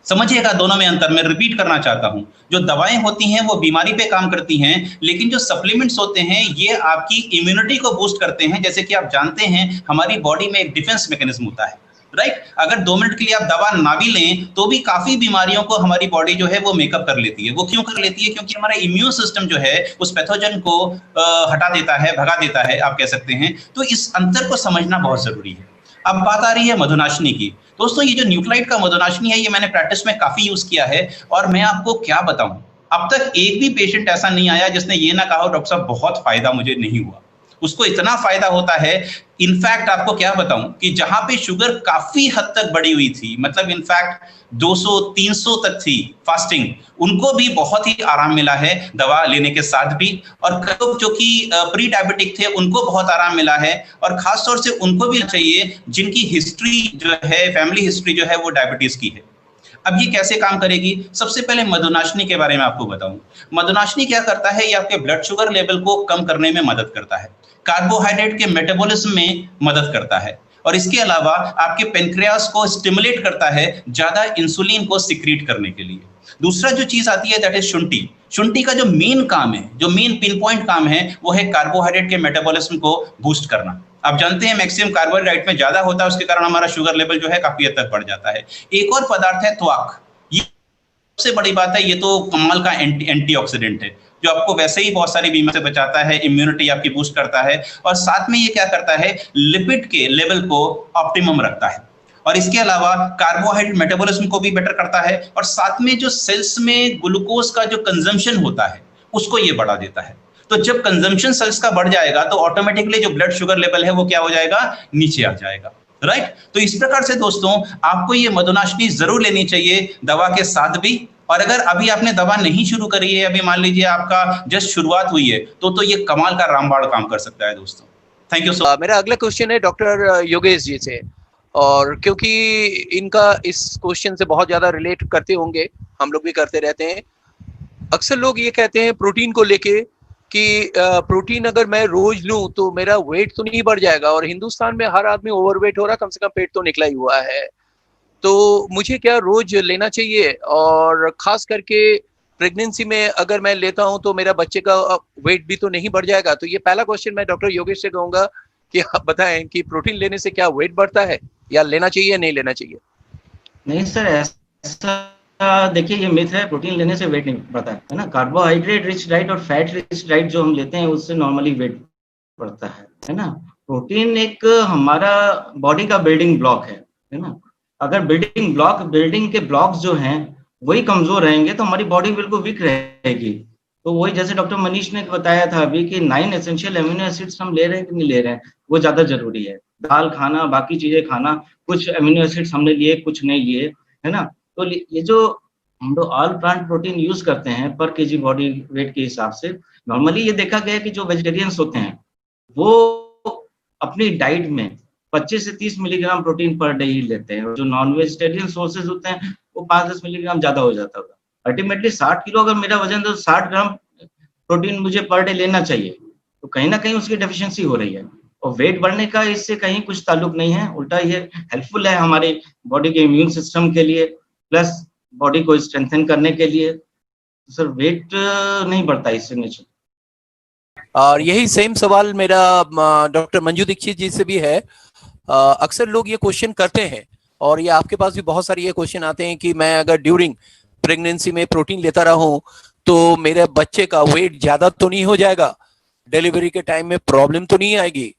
[SPEAKER 4] समझिएगा दोनों में अंतर, मैं रिपीट करना चाहता हूं। जो दवाएं होती हैं वो बीमारी पे काम करती हैं, लेकिन जो सप्लीमेंट्स होते हैं ये आपकी इम्यूनिटी को बूस्ट करते हैं। जैसे कि आप जानते हैं हमारी बॉडी में एक डिफेंस मैकेनिज्म होता है, राइट। अगर 2 मिनट के लिए आप दवा ना भी लें तो भी काफी बीमारियों को हमारी बॉडी जो है वो मेकअप कर लेती है। वो क्यों कर लेती है? क्योंकि हमारा इम्यून सिस्टम जो है उस पैथोजन को हटा देता है, भगा देता है, आप कह सकते हैं। तो इस अंतर को समझना बहुत जरूरी है। अब बात आ रही है मधुनाशनी की। दोस्तों, ये जो न्यूट्रलाइट का मधुनाशनी है ये मैंने प्रैक्टिस में काफी यूज किया है, और मैं आपको क्या बताऊं, अब तक एक भी पेशेंट ऐसा नहीं आया जिसने ये ना कहा डॉक्टर साहब बहुत फायदा मुझे नहीं हुआ। उसको इतना फायदा होता है। इनफैक्ट आपको क्या बताऊं कि जहां पे शुगर काफी हद तक बढ़ी हुई थी, मतलब इनफैक्ट 200-300 तक थी फास्टिंग, उनको भी बहुत ही आराम मिला है दवा लेने के साथ भी। और लोग जो कि प्री डायबिटिक थे उनको बहुत आराम मिला है, और खासतौर से उनको भी चाहिए जिनकी हिस्ट्री जो है, फैमिली हिस्ट्री जो है वो डायबिटीज की है। अब ये कैसे काम करेगी? सबसे पहले मधुनाशनी के बारे में आपको बताऊं। मधुनाशनी क्या करता है, ये आपके ब्लड शुगर लेवल को कम करने में मदद करता है, कार्बोहाइड्रेट के मेटाबॉलिज्म में मदद करता है, और इसके अलावा आपके पेनक्रियास को स्टिमुलेट करता है ज्यादा इंसुलिन को सिक्रीट करने के लिए। दूसरा जो चीज आती है दैट इज शुंठी। शुंठी का जो मेन काम है, जो मेन पिन पॉइंट काम है, वो है कार्बोहाइड्रेट के मेटाबॉलिज्म को बूस्ट करना। आप जानते हैं मैक्सिमम कार्बोहाइड्रेट में ज्यादा होता है, उसके कारण हमारा शुगर लेवल जो है काफी हद तक बढ़ जाता है। एक और पदार्थ है त्वाक। ये सबसे बड़ी बात है, ये तो कमाल का एंटीऑक्सीडेंट है जो आपको वैसे ही बहुत सारी बीमारी से बचाता है, इम्यूनिटी आपकी बूस्ट करता है, और साथ में ये क्या करता है, लिपिड के लेवल को ऑप्टिमम रखता है, और इसके अलावा कार्बोहाइड्रेट मेटाबॉलिज्म को भी बेटर करता है, और साथ में जो सेल्स में ग्लूकोज का जो कंजम्पशन होता है उसको ये बढ़ा देता है। तो जब कंजम्पशन सेल्स का बढ़ जाएगा तो ऑटोमेटिकली जो ब्लड शुगर लेवल है वो क्या हो जाएगा, नीचे आ जाएगा, राइट। तो इस प्रकार से दोस्तों आपको ये मधुनाशनी जरूर लेनी चाहिए दवा के साथ भी। और अगर अभी आपने दवा नहीं शुरू करी है, अभी मान लीजिए आपका जस्ट शुरुआत हुई है, तो ये कमाल का रामबाण काम कर सकता है दोस्तों। Thank you so.
[SPEAKER 1] मेरा अगला क्वेश्चन है डॉक्टर योगेश जी से, और क्योंकि इनका इस क्वेश्चन से बहुत ज्यादा रिलेट करते होंगे, हम लोग भी करते रहते हैं। अक्सर लोग ये कहते हैं प्रोटीन को लेके कि प्रोटीन अगर मैं रोज लूं तो मेरा वेट तो नहीं बढ़ जाएगा, और हिंदुस्तान में हर आदमी ओवरवेट हो रहा, कम से कम पेट तो निकला ही हुआ है, तो मुझे क्या रोज लेना चाहिए? और खास करके प्रेगनेंसी में अगर मैं लेता हूं तो मेरा बच्चे का वेट भी तो नहीं बढ़ जाएगा? तो ये पहला क्वेश्चन मैं डॉक्टर योगेश से कहूंगा कि आप बताएं कि प्रोटीन लेने से क्या वेट बढ़ता है, या लेना चाहिए नहीं लेना चाहिए?
[SPEAKER 3] नहीं सर, ऐसा देखिए ये मिथ है, प्रोटीन लेने से वेट नहीं बढ़ता है ना। कार्बोहाइड्रेट रिच डाइट और फैट रिच डाइट जो हम लेते हैं उससे नॉर्मली वेट बढ़ता है ना। प्रोटीन एक हमारा बॉडी का बिल्डिंग ब्लॉक है ना। अगर बिल्डिंग के ब्लॉक्स जो हैं वही कमजोर रहेंगे तो हमारी बॉडी बिल्कुल वीक रहेगी। तो वही जैसे डॉक्टर मनीष ने बताया था अभी कि 9 एसेंशियल एमिनो एसिड्स हम ले रहे हैं कि नहीं ले रहे हैं, वो ज्यादा जरूरी है। दाल खाना, बाकी चीजें खाना, कुछ एमिनो एसिड्स हमने लिए कुछ नहीं लिए, है ना। तो ये जो हम लोग ऑल प्लांट प्रोटीन यूज करते हैं पर केजी बॉडी वेट के हिसाब से, नॉर्मली ये देखा गया है कि जो वेजिटेरियंस होते हैं वो अपनी डाइट में 25 से 30 मिलीग्राम प्रोटीन पर डे ही लेते हैं, और जो नॉन वेजिटेरियन सोर्सेज होते हैं वो 5-10 मिलीग्राम ज्यादा हो जाता होगा। अल्टीमेटली 60 किलो अगर मेरा वजन, तो 60 ग्राम प्रोटीन मुझे पर डे लेना चाहिए, तो कहीं ना कहीं उसकी डेफिशिएंसी हो रही है। और वेट बढ़ने का इससे कहीं कुछ ताल्लुक नहीं है, उल्टा ये हेल्पफुल है हमारे बॉडी के इम्यून सिस्टम के लिए, प्लस बॉडी को स्ट्रेंथन करने के लिए। तो सर वेट नहीं बढ़ता इससे नेचर।
[SPEAKER 1] और यही सेम सवाल मेरा डॉक्टर मंजू दीक्षित जी से भी है। अक्सर लोग ये क्वेश्चन करते हैं, और ये आपके पास भी बहुत सारे ये क्वेश्चन आते हैं कि मैं अगर ड्यूरिंग प्रेगनेंसी में प्रोटीन लेता रहूं तो मेरे बच्चे का वेट ज्यादा तो नहीं हो जाएगा, डिलीवरी के टाइम में प्रॉब्लम तो नहीं आएगी?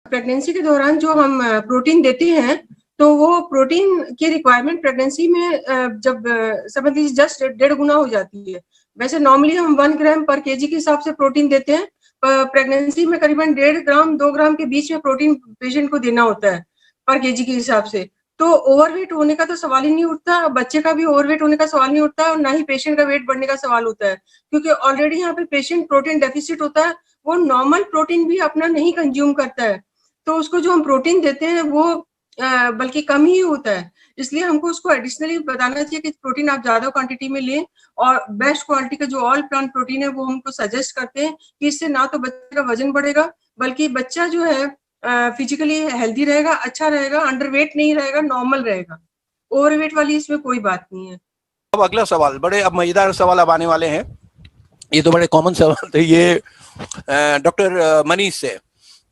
[SPEAKER 5] प्रेगनेंसी के दौरान जो हम प्रोटीन देते हैं, तो वो प्रोटीन की रिक्वायरमेंट प्रेगनेंसी में जब समझ लीजिए जस्ट 1.5 गुना हो जाती है। वैसे नॉर्मली हम 1 ग्राम पर केजी के हिसाब से प्रोटीन देते हैं, प्रेगनेंसी में करीबन 1.5 ग्राम 2 ग्राम के बीच में प्रोटीन पेशेंट को देना होता है पर केजी के हिसाब से। तो ओवरवेट होने का तो सवाल ही नहीं उठता, बच्चे का भी ओवरवेट होने का सवाल नहीं उठता, और ना ही पेशेंट का वेट बढ़ने का सवाल होता है, क्योंकि ऑलरेडी यहाँ पे पेशेंट प्रोटीन डेफिसिट होता है, वो नॉर्मल प्रोटीन भी अपना नहीं कंज्यूम करता है, तो उसको जो हम प्रोटीन देते हैं वो बल्कि कम ही होता है। इसलिए हमको उसको एडिशनली बताना चाहिए कि प्रोटीन आप ज्यादा क्वांटिटी में लें, और बेस्ट क्वालिटी का जो ऑल प्लांट प्रोटीन है वो हमको सजेस्ट करते हैं कि इससे ना तो बच्चे का वजन बढ़ेगा, बल्कि बच्चा जो है फिजिकली हेल्दी रहेगा, अच्छा रहेगा, अंडरवेट नहीं रहेगा, नॉर्मल रहेगा। ओवरवेट वाली इसमें कोई बात नहीं है।
[SPEAKER 1] अब अगला सवाल, बड़े अब मजेदार सवाल अब आने वाले हैं। ये तो बड़े कॉमन सवाल थे। ये डॉक्टर मनीष से।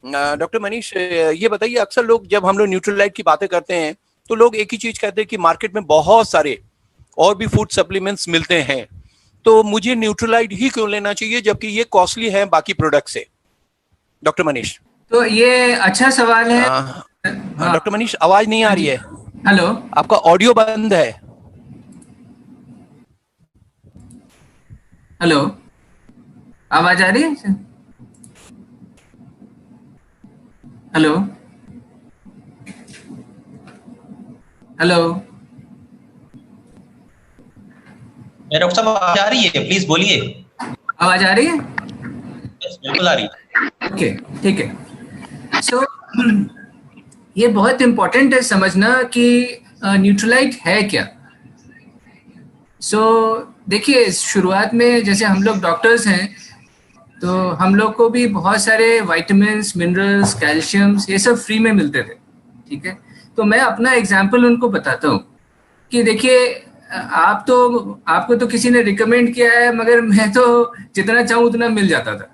[SPEAKER 1] डॉक्टर मनीष, ये बताइए, अक्सर लोग जब हम लोग न्यूट्रीलाइट की बातें करते हैं तो लोग एक ही चीज कहते हैं कि मार्केट में बहुत सारे और भी फूड सप्लीमेंट्स मिलते हैं, तो मुझे न्यूट्रीलाइट ही क्यों लेना चाहिए जबकि ये कॉस्टली है बाकी प्रोडक्ट से? डॉक्टर मनीष।
[SPEAKER 2] तो ये अच्छा सवाल है।
[SPEAKER 1] डॉक्टर मनीष, आवाज नहीं आ रही है।
[SPEAKER 2] हेलो,
[SPEAKER 1] आपका ऑडियो बंद है।
[SPEAKER 2] हेलो, आवाज आ रही है? हेलो, हेलो,
[SPEAKER 4] डॉक्टर साहब आवाज आ रही है? प्लीज बोलिए।
[SPEAKER 2] आवाज आ रही है?
[SPEAKER 4] बिल्कुल आ रही है।
[SPEAKER 2] ओके, ठीक है। सो ये बहुत इम्पोर्टेंट है समझना कि न्यूट्रीलाइट है क्या। सो देखिए, शुरुआत में जैसे हम लोग डॉक्टर्स हैं तो हम लोग को भी बहुत सारे विटामिन्स, मिनरल्स, कैल्शियम्स ये सब फ्री में मिलते थे, ठीक है। तो मैं अपना एग्जांपल उनको बताता हूँ कि देखिए, आपको तो किसी ने रिकमेंड किया है, मगर मैं तो जितना चाहूँ उतना मिल जाता था,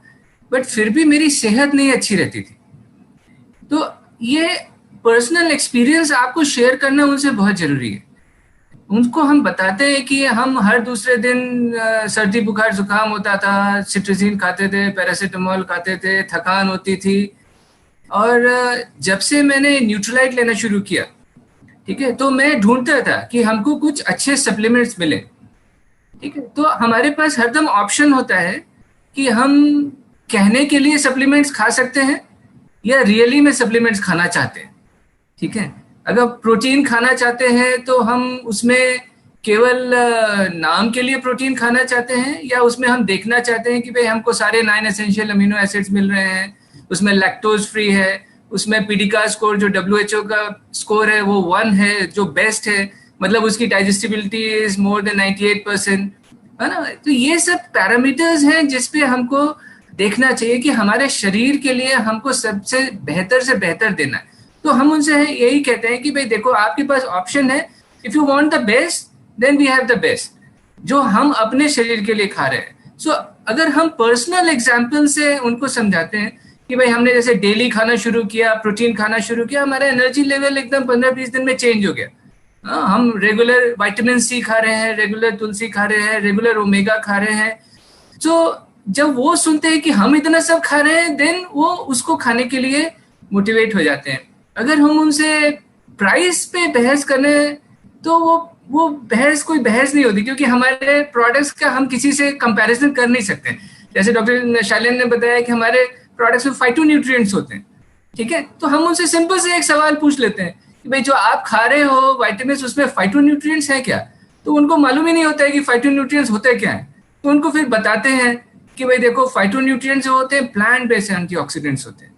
[SPEAKER 2] बट फिर भी मेरी सेहत नहीं अच्छी रहती थी। तो ये पर्सनल एक्सपीरियंस आपको शेयर करना उनसे बहुत जरूरी है। उनको हम बताते हैं कि हम हर दूसरे दिन सर्दी बुखार जुकाम होता था, सिट्रिजिन खाते थे, पैरासीटामोल खाते थे, थकान होती थी, और जब से मैंने न्यूट्रीलाइट लेना शुरू किया, ठीक है, तो मैं ढूंढता था कि हमको कुछ अच्छे सप्लीमेंट्स मिले, ठीक है। तो हमारे पास हरदम ऑप्शन होता है कि हम कहने के लिए सप्लीमेंट्स खा सकते हैं या रियली में सप्लीमेंट्स खाना चाहते हैं, ठीक है। अगर प्रोटीन खाना चाहते हैं तो हम उसमें केवल नाम के लिए प्रोटीन खाना चाहते हैं, या उसमें हम देखना चाहते हैं कि भाई हमको सारे 9 एसेंशियल अमीनो एसिड्स मिल रहे हैं, उसमें लैक्टोज फ्री है, उसमें पीडीका स्कोर जो WHO का स्कोर है वो 1 है, जो बेस्ट है, मतलब उसकी डाइजेस्टिबिलिटी इज मोर देन 98%, है ना। तो ये सब पैरामीटर्स हैं जिसपे हमको देखना चाहिए कि हमारे शरीर के लिए हमको सबसे बेहतर से बेहतर देना है। तो हम उनसे यही कहते हैं कि भाई देखो, आपके पास ऑप्शन है, if you want the best then we have the best, जो हम अपने शरीर के लिए खा रहे हैं। सो अगर हम पर्सनल एग्जांपल से उनको समझाते हैं कि भाई हमने जैसे डेली खाना शुरू किया, प्रोटीन खाना शुरू किया, हमारा एनर्जी लेवल एकदम 15-20 दिन में चेंज हो गया। हम रेगुलर विटामिन सी खा रहे हैं, रेगुलर तुलसी खा रहे हैं, रेगुलर ओमेगा खा रहे हैं। तो जब वो सुनते हैं कि हम इतना सब खा रहे हैं, देन वो उसको खाने के लिए मोटिवेट हो जाते हैं। अगर हम उनसे प्राइस पे बहस करें तो वो बहस कोई बहस नहीं होती, क्योंकि हमारे प्रोडक्ट्स का हम किसी से कंपैरिजन कर नहीं सकते। जैसे डॉक्टर शैलेंद्र ने बताया कि हमारे प्रोडक्ट्स में फाइटोन्यूट्रिएंट्स होते हैं, ठीक है। तो हम उनसे सिंपल से एक सवाल पूछ लेते हैं कि भाई जो आप खा रहे हो विटामिन, उसमें फाइटोन्यूट्रिएंट्स हैं क्या? तो उनको मालूम ही नहीं होता है कि फाइटोन्यूट्रिएंट्स होते क्या है। तो उनको फिर बताते हैं कि भाई देखो, फाइटोन्यूट्रिएंट्स जो होते हैं प्लांट बेस्ड एंटीऑक्सीडेंट्स होते हैं।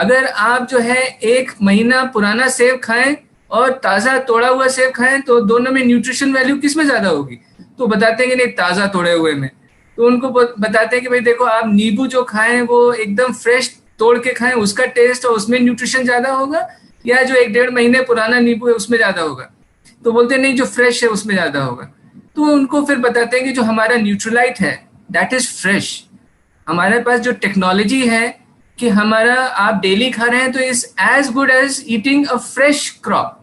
[SPEAKER 2] अगर आप जो है 1 महीना पुराना सेब खाएं और ताज़ा तोड़ा हुआ सेब खाएं तो दोनों में न्यूट्रिशन वैल्यू किस में ज़्यादा होगी? तो बताते हैं कि नहीं, ताज़ा तोड़े हुए में। तो उनको बताते हैं कि भाई देखो, आप नींबू जो खाएं वो एकदम फ्रेश तोड़ के खाएं, उसका टेस्ट और उसमें न्यूट्रिशन ज़्यादा होगा, या जो 1-1.5 महीने पुराना नींबू है उसमें ज़्यादा होगा? तो बोलते हैं नहीं, जो फ्रेश है उसमें ज़्यादा होगा। तो उनको फिर बताते हैं कि जो हमारा न्यूट्रलाइट है दैट इज़ फ्रेश। हमारे पास जो टेक्नोलॉजी है कि हमारा आप डेली खा रहे हैं तो is as good as eating a fresh crop,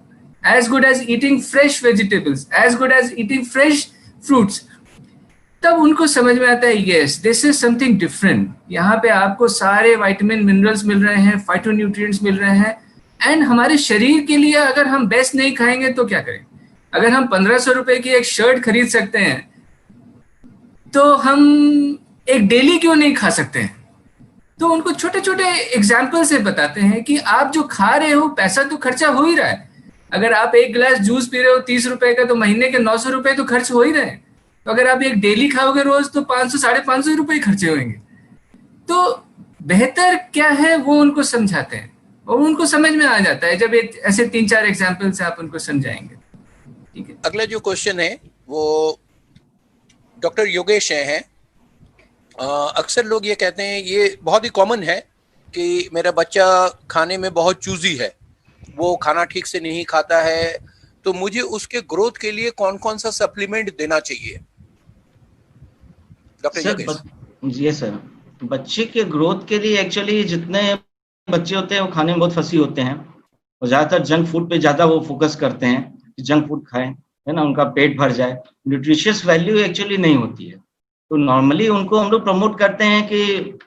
[SPEAKER 2] as good as eating fresh vegetables, as good as eating fresh fruits. तब उनको समझ में आता है yes this is something different. यहाँ पे आपको सारे विटामिन मिनरल्स मिल रहे हैं, फाइटोन्यूट्रिएंट्स मिल रहे हैं, एंड हमारे शरीर के लिए अगर हम बेस्ट नहीं खाएंगे तो क्या करें? अगर हम 1500 रुपए की एक शर्ट खरीद सकते हैं तो हम एक डेली क्यों नहीं खा सकते हैं? तो उनको छोटे छोटे एग्जाम्पल से बताते हैं कि आप जो खा रहे हो पैसा तो खर्चा हो ही रहा है। अगर आप 1 गिलास जूस पी रहे हो 30 रुपए का, तो महीने के 900 रुपए तो खर्च हो ही रहे हैं। तो अगर आप एक डेली खाओगे रोज तो 500-550 रुपए खर्चे होंगे। तो बेहतर क्या है वो उनको समझाते हैं और उनको समझ में आ जाता है जब एक ऐसे 3-4 एग्जाम्पल से आप उनको समझाएंगे। ठीक है,
[SPEAKER 1] अगला जो क्वेश्चन है वो डॉक्टर योगेश हैं। अक्सर लोग ये कहते हैं, ये बहुत ही कॉमन है कि मेरा बच्चा खाने में बहुत चूजी है, वो खाना ठीक से नहीं खाता है, तो मुझे उसके ग्रोथ के लिए कौन कौन सा सप्लीमेंट देना चाहिए? डॉक्टर योगेश
[SPEAKER 3] जी सर, बच्चे के ग्रोथ के लिए एक्चुअली जितने बच्चे होते हैं वो खाने में बहुत फंसी होते हैं और ज्यादातर जंक फूड पे ज्यादा वो फोकस करते हैं कि जंक फूड खाएं, है ना, उनका पेट भर जाए। न्यूट्रिशियस वैल्यू एक्चुअली नहीं होती है। तो नॉर्मली उनको हम लोग प्रमोट करते हैं कि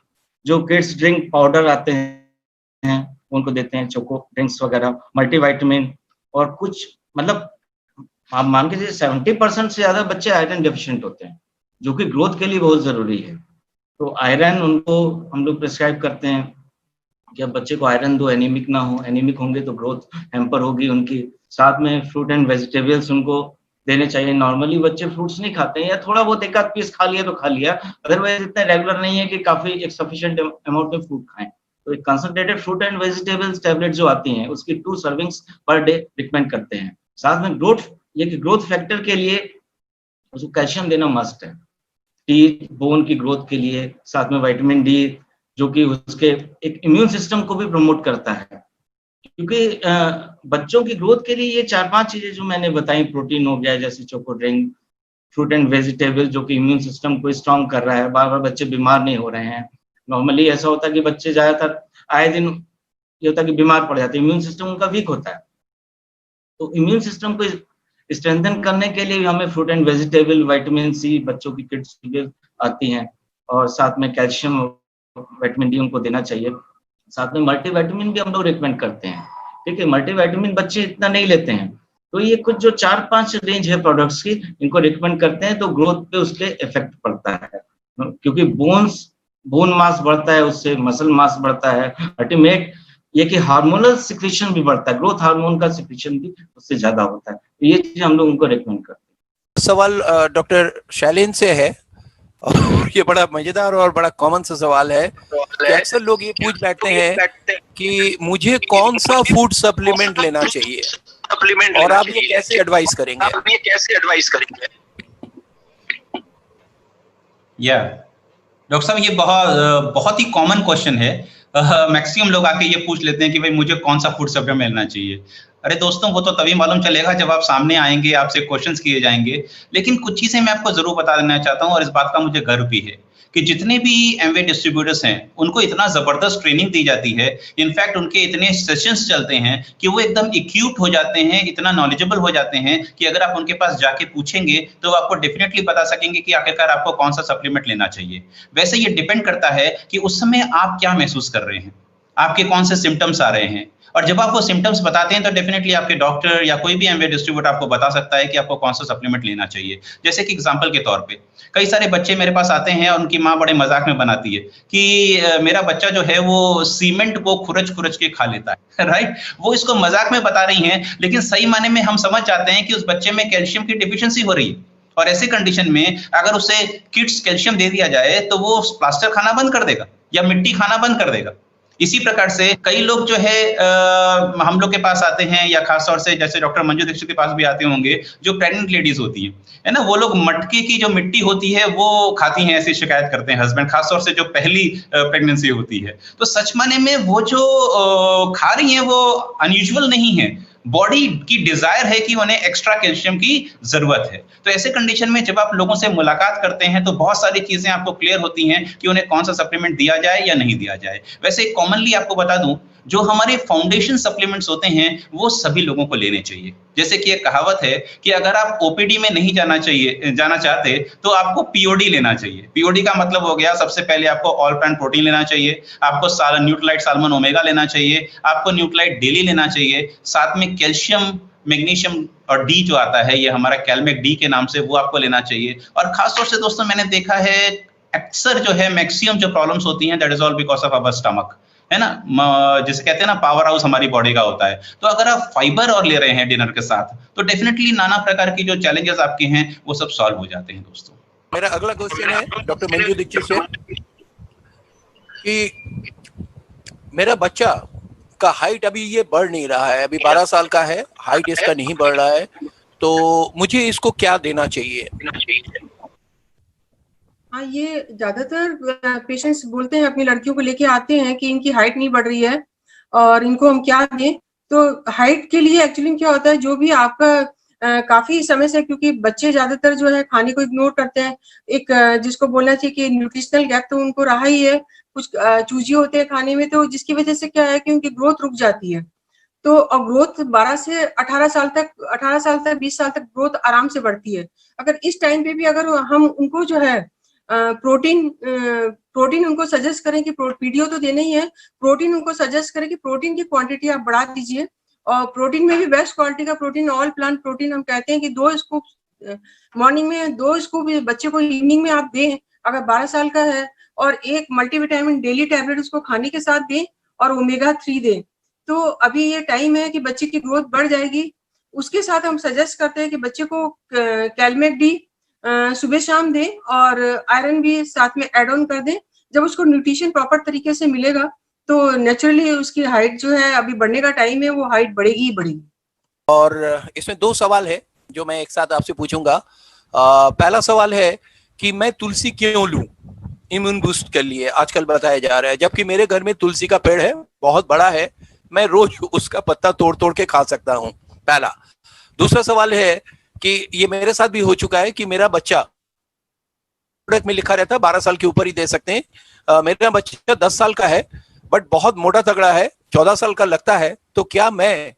[SPEAKER 3] जो किड्स ड्रिंक पाउडर आते हैं उनको देते हैं, चोको ड्रिंक्स वगैरह, मल्टीविटामिन, और कुछ मतलब आप मान के चलिए 70% से ज्यादा बच्चे आयरन डेफिशिएंट होते हैं जो कि ग्रोथ के लिए बहुत जरूरी है। तो आयरन उनको हम लोग प्रिस्क्राइब करते हैं कि अब बच्चे को आयरन दो, एनीमिक ना हो, एनीमिक होंगे तो ग्रोथ हैम्पर होगी उनकी। साथ में फ्रूट एंड वेजिटेबल्स उनको देने चाहिए। नॉर्मली बच्चे फ्रूट्स नहीं खाते हैं या थोड़ा बहुत एक आध पीस खा लिया तो खा लिया, अदरवाइज इतना रेगुलर नहीं है कि काफी एक सफिशिएंट अमाउंट में फ्रूट खाएं। तो एक concentrated fruit and vegetables tablet जो आती हैं उसकी 2 सर्विंग्स पर डे रिकमेंड करते हैं। साथ में ग्रोथ फैक्टर के लिए उसको कैल्शियम देना मस्ट है, टीथ बोन की ग्रोथ के लिए। साथ में विटामिन डी जो कि उसके एक इम्यून सिस्टम को भी प्रमोट करता है, क्योंकि बच्चों की ग्रोथ के लिए ये 4-5 चीजें जो मैंने बताई, प्रोटीन हो गया जैसे choco drink, fruit and vegetable जो कि इम्यून सिस्टम को स्ट्रॉन्ग कर रहा है, बार बार बच्चे बीमार नहीं हो रहे हैं। नॉर्मली ऐसा होता है कि बच्चे ज्यादातर आए दिन ये होता है कि बीमार पड़ जाते हैं, इम्यून सिस्टम उनका वीक होता है। तो इम्यून सिस्टम को स्ट्रेंथन करने के लिए हमें fruit and vegetable, vitamin C बच्चों की किड्स की आती हैं, और साथ में कैल्शियम, विटामिन डी उनको देना चाहिए। साथ में मल्टीविटामिन भी हम लोग रिकमेंड करते हैं। ठीक है, मल्टीविटामिन बच्चे इतना नहीं लेते हैं, तो ये कुछ जो 4-5 रेंज है प्रोडक्ट्स की, इनको रिकमेंड करते हैं तो ग्रोथ पे उसके इफेक्ट पड़ता है, क्योंकि बोन मास बढ़ता है, उससे मसल मास बढ़ता है। अल्टीमेट ये कि हार्मोनल सिक्रीशन भी बढ़ता है, ग्रोथ हार्मोन का सिक्रीशन भी उससे ज्यादा होता है। तो ये चीज हम लोग उनको रिकमेंड करते हैं।
[SPEAKER 1] सवाल डॉक्टर शैलेंद्र से है, और ये बड़ा मजेदार और बड़ा कॉमन सा सवाल है कि अक्सर लोग ये पूछ बैठते हैं कि मुझे कौन सा फूड सप्लीमेंट लेना चाहिए, और आप ये कैसे एडवाइस करेंगे?
[SPEAKER 4] डॉक्टर साहब, ये बहुत ही कॉमन क्वेश्चन है। मैक्सिमम लोग आके ये पूछ लेते हैं कि भाई मुझे कौन सा फूड सप्लीमेंट लेना चाहिए। अरे दोस्तों, वो तो तभी मालूम चलेगा जब आप सामने आएंगे, आपसे क्वेश्चंस किए जाएंगे। लेकिन कुछ चीजें मैं आपको जरूर बता देना चाहता हूं, और इस बात का मुझे गर्व भी है कि जितने भी एमवे डिस्ट्रीब्यूटर्स हैं उनको इतना जबरदस्त ट्रेनिंग दी जाती है। इनफैक्ट उनके इतने सेशंस चलते हैं कि वो एकदम इक्यूट हो जाते हैं, इतना नॉलेजेबल हो जाते हैं कि अगर आप उनके पास जाके पूछेंगे तो आपको डेफिनेटली बता सकेंगे कि आखिरकार आपको कौन सा सप्लीमेंट लेना चाहिए। वैसे ये डिपेंड करता है कि उस समय आप क्या महसूस कर रहे हैं, आपके कौन से सिम्टम्स आ रहे हैं, और जब आप वो सिम्टम्स बताते हैं तो डेफिनेटली आपके डॉक्टर या कोई भी एमवे डिस्ट्रीब्यूटर आपको बता सकता है कि आपको कौन सा सप्लीमेंट लेना चाहिए। जैसे कि एग्जांपल के तौर पे कई सारे बच्चे मेरे पास आते हैं और उनकी माँ बड़े मजाक में बनाती है कि मेरा बच्चा जो है वो सीमेंट को खुरच के खा लेता है, राइट। वो इसको मजाक में बता रही हैं, लेकिन सही माने में हम समझ जाते हैं कि उस बच्चे में कैल्शियम की डिफिशियंसी हो रही है, और ऐसे कंडीशन में अगर उसे किड्स कैल्शियम दे दिया जाए तो वो प्लास्टर खाना बंद कर देगा या मिट्टी खाना बंद कर देगा। इसी प्रकार से कई लोग जो है हम लोग के पास आते हैं, या खासतौर से जैसे डॉक्टर मंजू दीक्षित के पास भी आते होंगे, जो प्रेग्नेंट लेडीज होती हैं, है ना, वो लोग मटके की जो मिट्टी होती है वो खाती हैं, ऐसी शिकायत करते हैं हस्बैंड, खासतौर से जो पहली प्रेगनेंसी होती है। तो सच माने में वो जो खा रही हैं वो अनयूजुअल नहीं है, बॉडी की डिजायर है कि उन्हें एक्स्ट्रा कैल्शियम की जरूरत है। तो ऐसे कंडीशन में जब आप लोगों से मुलाकात करते हैं तो बहुत सारी चीजें आपको क्लियर होती हैं कि उन्हें कौन सा सप्लीमेंट दिया जाए या नहीं दिया जाए। वैसे कॉमनली आपको बता दूं, जो हमारे फाउंडेशन सप्लीमेंट्स होते हैं वो सभी लोगों को लेने चाहिए। जैसे कि एक कहावत है कि अगर आप ओपीडी में नहीं जाना चाहते तो आपको पीओडी लेना चाहिए। पीओडी का मतलब हो गया, सबसे पहले आपको ऑल प्लांट प्रोटीन लेना चाहिए, आपको न्यूट्रलाइट साल्मन ओमेगा लेना चाहिए, आपको न्यूट्रलाइट डेली लेना चाहिए, साथ में कैल्शियम, मैग्नीशियम और डी जो आता है, ये हमारा कैलमेक डी के नाम से, वो आपको लेना चाहिए। और खासतौर से दोस्तों मैंने देखा है अक्सर जो है मैक्सिमम जो प्रॉब्लम्स होती हैं that is all because of our stomach, है ना, जिसे कहते हैं ना पावर हाउस हमारी बॉडी का होता है। तो अगर आप फाइबर और ले रहे हैं डिनर के साथ तो डेफिनेटली नाना प्रकार की जो चैलेंजेस आपके हैं वो सब सॉल्व हो जाते हैं दोस्तों।
[SPEAKER 1] मेरा अगला क्वेश्चन है डॉक्टर मंजू दीक्षित से कि मेरा बच्चा का हाइट अभी ये बढ़ नहीं रहा है, अभी 12 साल का है, हाइट इसका नहीं बढ़ रहा है, तो मुझे इसको क्या देना चाहिए?
[SPEAKER 5] हाँ, ये ज्यादातर पेशेंट्स बोलते हैं, अपनी लड़कियों को लेके आते हैं कि इनकी हाइट नहीं बढ़ रही है और इनको हम क्या दें। तो हाइट के लिए एक्चुअली क्या होता है, जो भी आपका काफी समय से, क्योंकि बच्चे ज्यादातर जो है खाने को इग्नोर करते हैं, एक जिसको बोलना चाहिए कि न्यूट्रिशनल गैप तो उनको रहा ही है, कुछ चूजे होते हैं खाने में, तो जिसकी वजह से क्या है कि उनकी ग्रोथ रुक जाती है। तो अब ग्रोथ 12 से 18 साल तक 20 साल तक ग्रोथ आराम से बढ़ती है। अगर इस टाइम पे भी अगर हम उनको जो है प्रोटीन उनको सजेस्ट करें कि पीडीओ तो देना ही है, प्रोटीन उनको सजेस्ट करें कि प्रोटीन की क्वांटिटी आप बढ़ा दीजिए। और प्रोटीन में भी बेस्ट क्वालिटी का प्रोटीन, ऑल प्लांट प्रोटीन, हम कहते हैं कि 2 स्कूप मॉर्निंग में, 2 स्कूप बच्चे को इवनिंग में आप दें अगर 12 साल का है, और एक मल्टीविटामिन डेली टैबलेट उसको खाने के साथ दें, और ओमेगा 3 दें। तो अभी ये टाइम है कि बच्चे की ग्रोथ बढ़ जाएगी। उसके साथ हम सजेस्ट करते हैं कि बच्चे को कैलमेक डी सुबह शाम दें, और आयरन भी साथ में ऐड ऑन कर दें। जब उसको न्यूट्रिशन प्रॉपर तरीके से मिलेगा तो नेचुरली उसकी हाइट जो है, अभी बढ़ने का टाइम है, वो हाइट बढ़ेगी ही बढ़ेगी।
[SPEAKER 1] और इसमें 2 सवाल है जो मैं एक साथ आपसे पूछूंगा। पहला सवाल है कि मैं तुलसी क्यों लूं इम्यून बूस्ट के लिए, आजकल बताया जा रहा है, जबकि मेरे घर में तुलसी का पेड़ है, बहुत बड़ा है, मैं रोज उसका पत्ता तोड़ तोड़ के खा सकता हूं, पहला। दूसरा सवाल है कि ये मेरे साथ भी हो चुका है कि मेरा बच्चा, प्रोडक्ट में लिखा रहता है 12 साल के ऊपर ही दे सकते हैं, मेरा बच्चा 10 साल का है बट बहुत मोटा तगड़ा है, 14 साल का लगता है, तो क्या मैं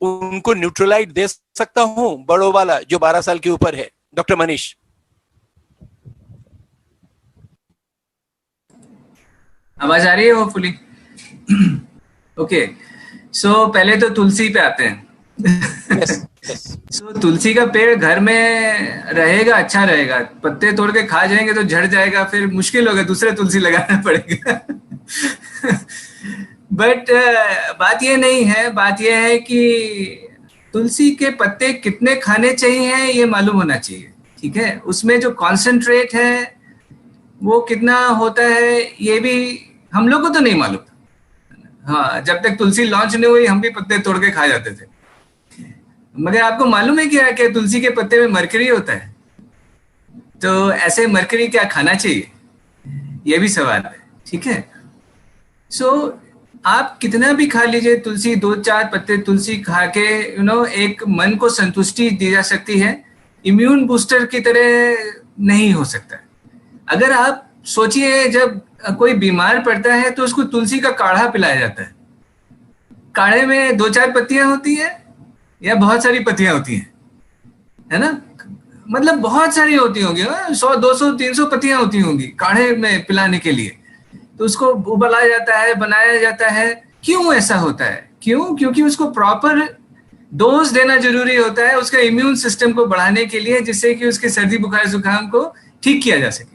[SPEAKER 1] उनको न्यूट्रलाइट दे सकता हूं, बड़ों वाला जो 12 साल के ऊपर है? डॉक्टर मनीष।
[SPEAKER 2] आवाज आ रही है होपफुली? ओके, सो पहले तो तुलसी पे आते हैं। So, तुलसी का पेड़ घर में रहेगा, अच्छा रहेगा, पत्ते तोड़ के खा जाएंगे तो झड़ जाएगा, फिर मुश्किल होगा, दूसरे तुलसी लगाना पड़ेगा। बट बात ये नहीं है, बात ये है कि तुलसी के पत्ते कितने खाने चाहिए ये मालूम होना चाहिए, ठीक है। उसमें जो कॉन्सेंट्रेट है वो कितना होता है ये भी हम लोग को तो नहीं मालूम। हाँ, जब तक तुलसी लॉन्च नहीं हुई हम भी पत्ते तोड़ के खा जाते थे। मगर आपको मालूम है क्या कि तुलसी के पत्ते में मरकरी होता है? तो ऐसे मरकरी क्या खाना चाहिए, ये भी सवाल है, ठीक है। सो आप कितना भी खा लीजिए तुलसी, 2-4 पत्ते तुलसी खा के एक मन को संतुष्टि दी जा सकती है, इम्यून बूस्टर की तरह नहीं हो सकता। अगर आप सोचिए, जब कोई बीमार पड़ता है तो उसको तुलसी का काढ़ा पिलाया जाता है। काढ़े में 2-4 पत्तियां होती है या बहुत सारी पत्तियां होती हैं, है ना, मतलब बहुत सारी होती होंगी, 100, 200, 300 पत्तियां होती होंगी काढ़े में पिलाने के लिए। तो उसको उबला जाता है, बनाया जाता है। क्यों ऐसा होता है? क्योंकि उसको प्रॉपर डोज देना जरूरी होता है उसका इम्यून सिस्टम को बढ़ाने के लिए, जिससे कि उसके सर्दी बुखार जुकाम को ठीक किया जा सके।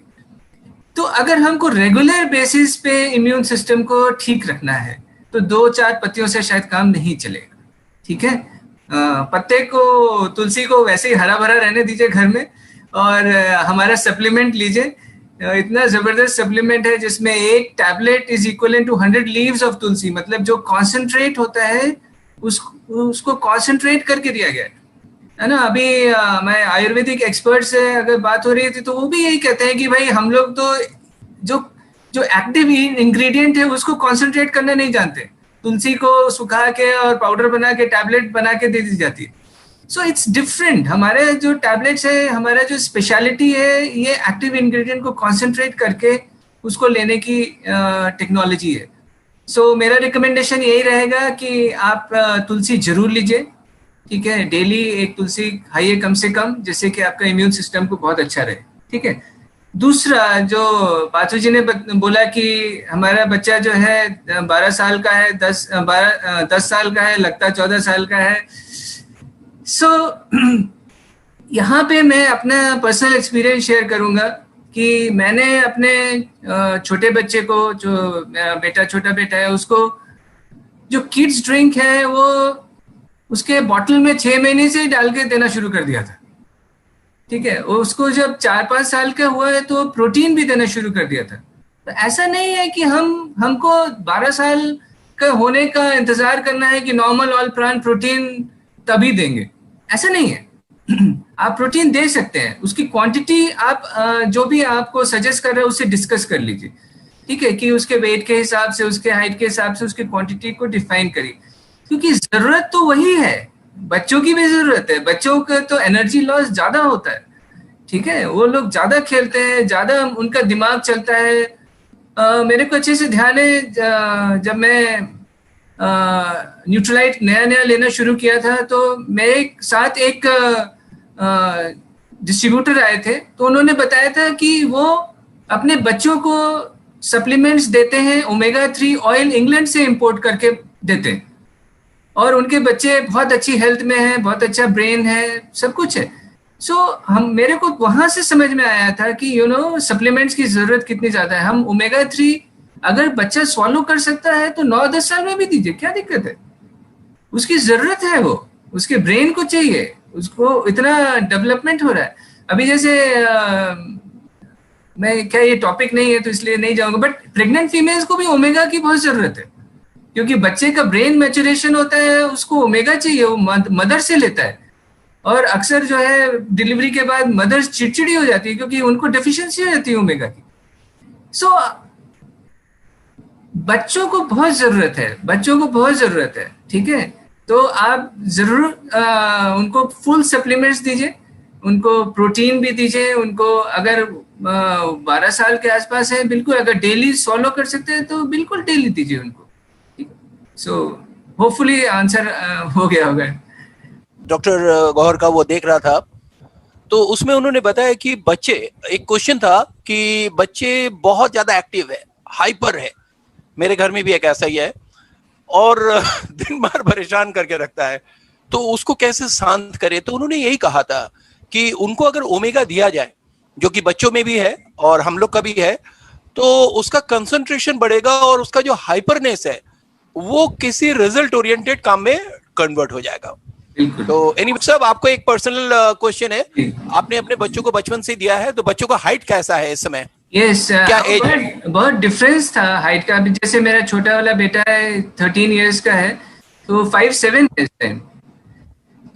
[SPEAKER 2] तो अगर हमको रेगुलर बेसिस पे इम्यून सिस्टम को ठीक रखना है तो 2-4 पत्तियों से शायद काम नहीं चलेगा, ठीक है। पत्ते को, तुलसी को वैसे ही हरा भरा रहने दीजिए घर में, और हमारा सप्लीमेंट लीजिए। इतना जबरदस्त सप्लीमेंट है जिसमें एक tablet is equal to 100 leaves of tulsi, मतलब जो कॉन्सेंट्रेट होता है उसको कॉन्सेंट्रेट करके दिया गया है ना। अभी मैं आयुर्वेदिक एक्सपर्ट से अगर बात हो रही थी तो वो भी यही कहते हैं कि भाई हम लोग तो जो एक्टिव इंग्रेडिएंट है उसको कॉन्सेंट्रेट करना नहीं जानते, तुलसी को सुखा के और पाउडर बना के टैबलेट बना के दे दी जाती है। सो इट्स डिफरेंट, हमारे जो टैबलेट्स है, हमारा जो स्पेशलिटी है, ये एक्टिव इंग्रेडिएंट को कॉन्सेंट्रेट करके उसको लेने की टेक्नोलॉजी है। सो मेरा रिकमेंडेशन यही रहेगा कि आप तुलसी जरूर लीजिए, ठीक है, डेली एक तुलसी खाइए कम से कम, जिससे कि आपका इम्यून सिस्टम को बहुत अच्छा रहे, ठीक है। दूसरा, जो पाचू जी ने बोला कि हमारा बच्चा जो है 12 साल का है, 10 साल का है, लगता 14 साल का है। सो यहाँ पे मैं अपना पर्सनल एक्सपीरियंस शेयर करूंगा कि मैंने अपने छोटे बच्चे को, जो मेरा बेटा छोटा बेटा है, उसको जो किड्स ड्रिंक है वो उसके बॉटल में 6 महीने से डाल के देना शुरू कर दिया था, ठीक है। उसको जब 4-5 साल का हुआ है तो प्रोटीन भी देना शुरू कर दिया था। तो ऐसा नहीं है कि हमको 12 साल का होने का इंतजार करना है कि नॉर्मल ऑल प्लांट प्रोटीन तभी देंगे, ऐसा नहीं है। आप प्रोटीन दे सकते हैं, उसकी क्वांटिटी आप जो भी आपको सजेस्ट कर रहे हैं उससे डिस्कस कर लीजिए, ठीक है, कि उसके वेट के हिसाब से, उसके हाइट के हिसाब से उसकी क्वांटिटी को डिफाइन करिए, क्योंकि जरूरत तो वही है, बच्चों की भी जरूरत है। बच्चों का तो एनर्जी लॉस ज्यादा होता है, ठीक है, वो लोग ज्यादा खेलते हैं, ज्यादा उनका दिमाग चलता है। मेरे को अच्छे से ध्यान है, जब मैं न्यूट्रलाइट नया लेना शुरू किया था तो मेरे साथ एक डिस्ट्रीब्यूटर आए थे, तो उन्होंने बताया था कि वो अपने बच्चों को सप्लीमेंट्स देते हैं, ओमेगा 3 ऑयल इंग्लैंड से इंपोर्ट करके देते हैं, और उनके बच्चे बहुत अच्छी हेल्थ में हैं, बहुत अच्छा ब्रेन है, सब कुछ है। सो मेरे को वहां से समझ में आया था कि सप्लीमेंट्स की जरूरत कितनी ज्यादा है। हम ओमेगा 3 अगर बच्चा स्वॉलो कर सकता है तो 9-10 साल में भी दीजिए, क्या दिक्कत है, उसकी जरूरत है, वो उसके ब्रेन को चाहिए, उसको इतना डेवलपमेंट हो रहा है अभी। जैसे मैं, क्या ये टॉपिक नहीं है तो इसलिए नहीं जाऊंगा, बट प्रेग्नेंट फीमेल्स को भी ओमेगा की बहुत जरूरत है, क्योंकि बच्चे का ब्रेन मैचुरेशन होता है, उसको ओमेगा चाहिए, वो मदर से लेता है। और अक्सर जो है डिलीवरी के बाद मदर्स चिड़चिड़ी हो जाती है क्योंकि उनको डेफिशिएंसी हो जाती है ओमेगा की। सो बच्चों को बहुत जरूरत है, बच्चों को बहुत जरूरत है, ठीक है। तो आप जरूर उनको फुल सप्लीमेंट्स दीजिए, उनको प्रोटीन भी दीजिए, उनको अगर 12 साल के आसपास है, बिल्कुल अगर डेली फॉलो कर सकते हैं तो बिल्कुल डेली दीजिए उनको, ठीक। सो होपफुली आंसर हो गया होगा।
[SPEAKER 1] डॉक्टर गौहर का वो देख रहा था, तो उसमें उन्होंने बताया कि बच्चे, एक क्वेश्चन था कि बच्चे बहुत ज्यादा एक्टिव है, हाइपर है, मेरे घर में भी एक ऐसा ही है, और दिन भर परेशान करके रखता है, तो उसको कैसे शांत करे। तो उन्होंने यही कहा था कि उनको अगर ओमेगा दिया जाए, जो कि बच्चों में भी है और हम लोग का भी है, तो उसका कंसंट्रेशन बढ़ेगा और उसका जो हाइपरनेस है वो किसी रिजल्ट ओरिएंटेड काम में कन्वर्ट हो जाएगा। तो एनीवे साहब, आपको एक पर्सनल क्वेश्चन है, आपने अपने बच्चों को बचपन से दिया है, तो बच्चों का हाइट कैसा है इस समय?
[SPEAKER 2] यस,
[SPEAKER 1] क्या एज?
[SPEAKER 2] बहुत डिफरेंस था हाइट का। जैसे मेरा छोटा वाला बेटा है 13 इयर्स का है, तो 5'7" है इस टाइम,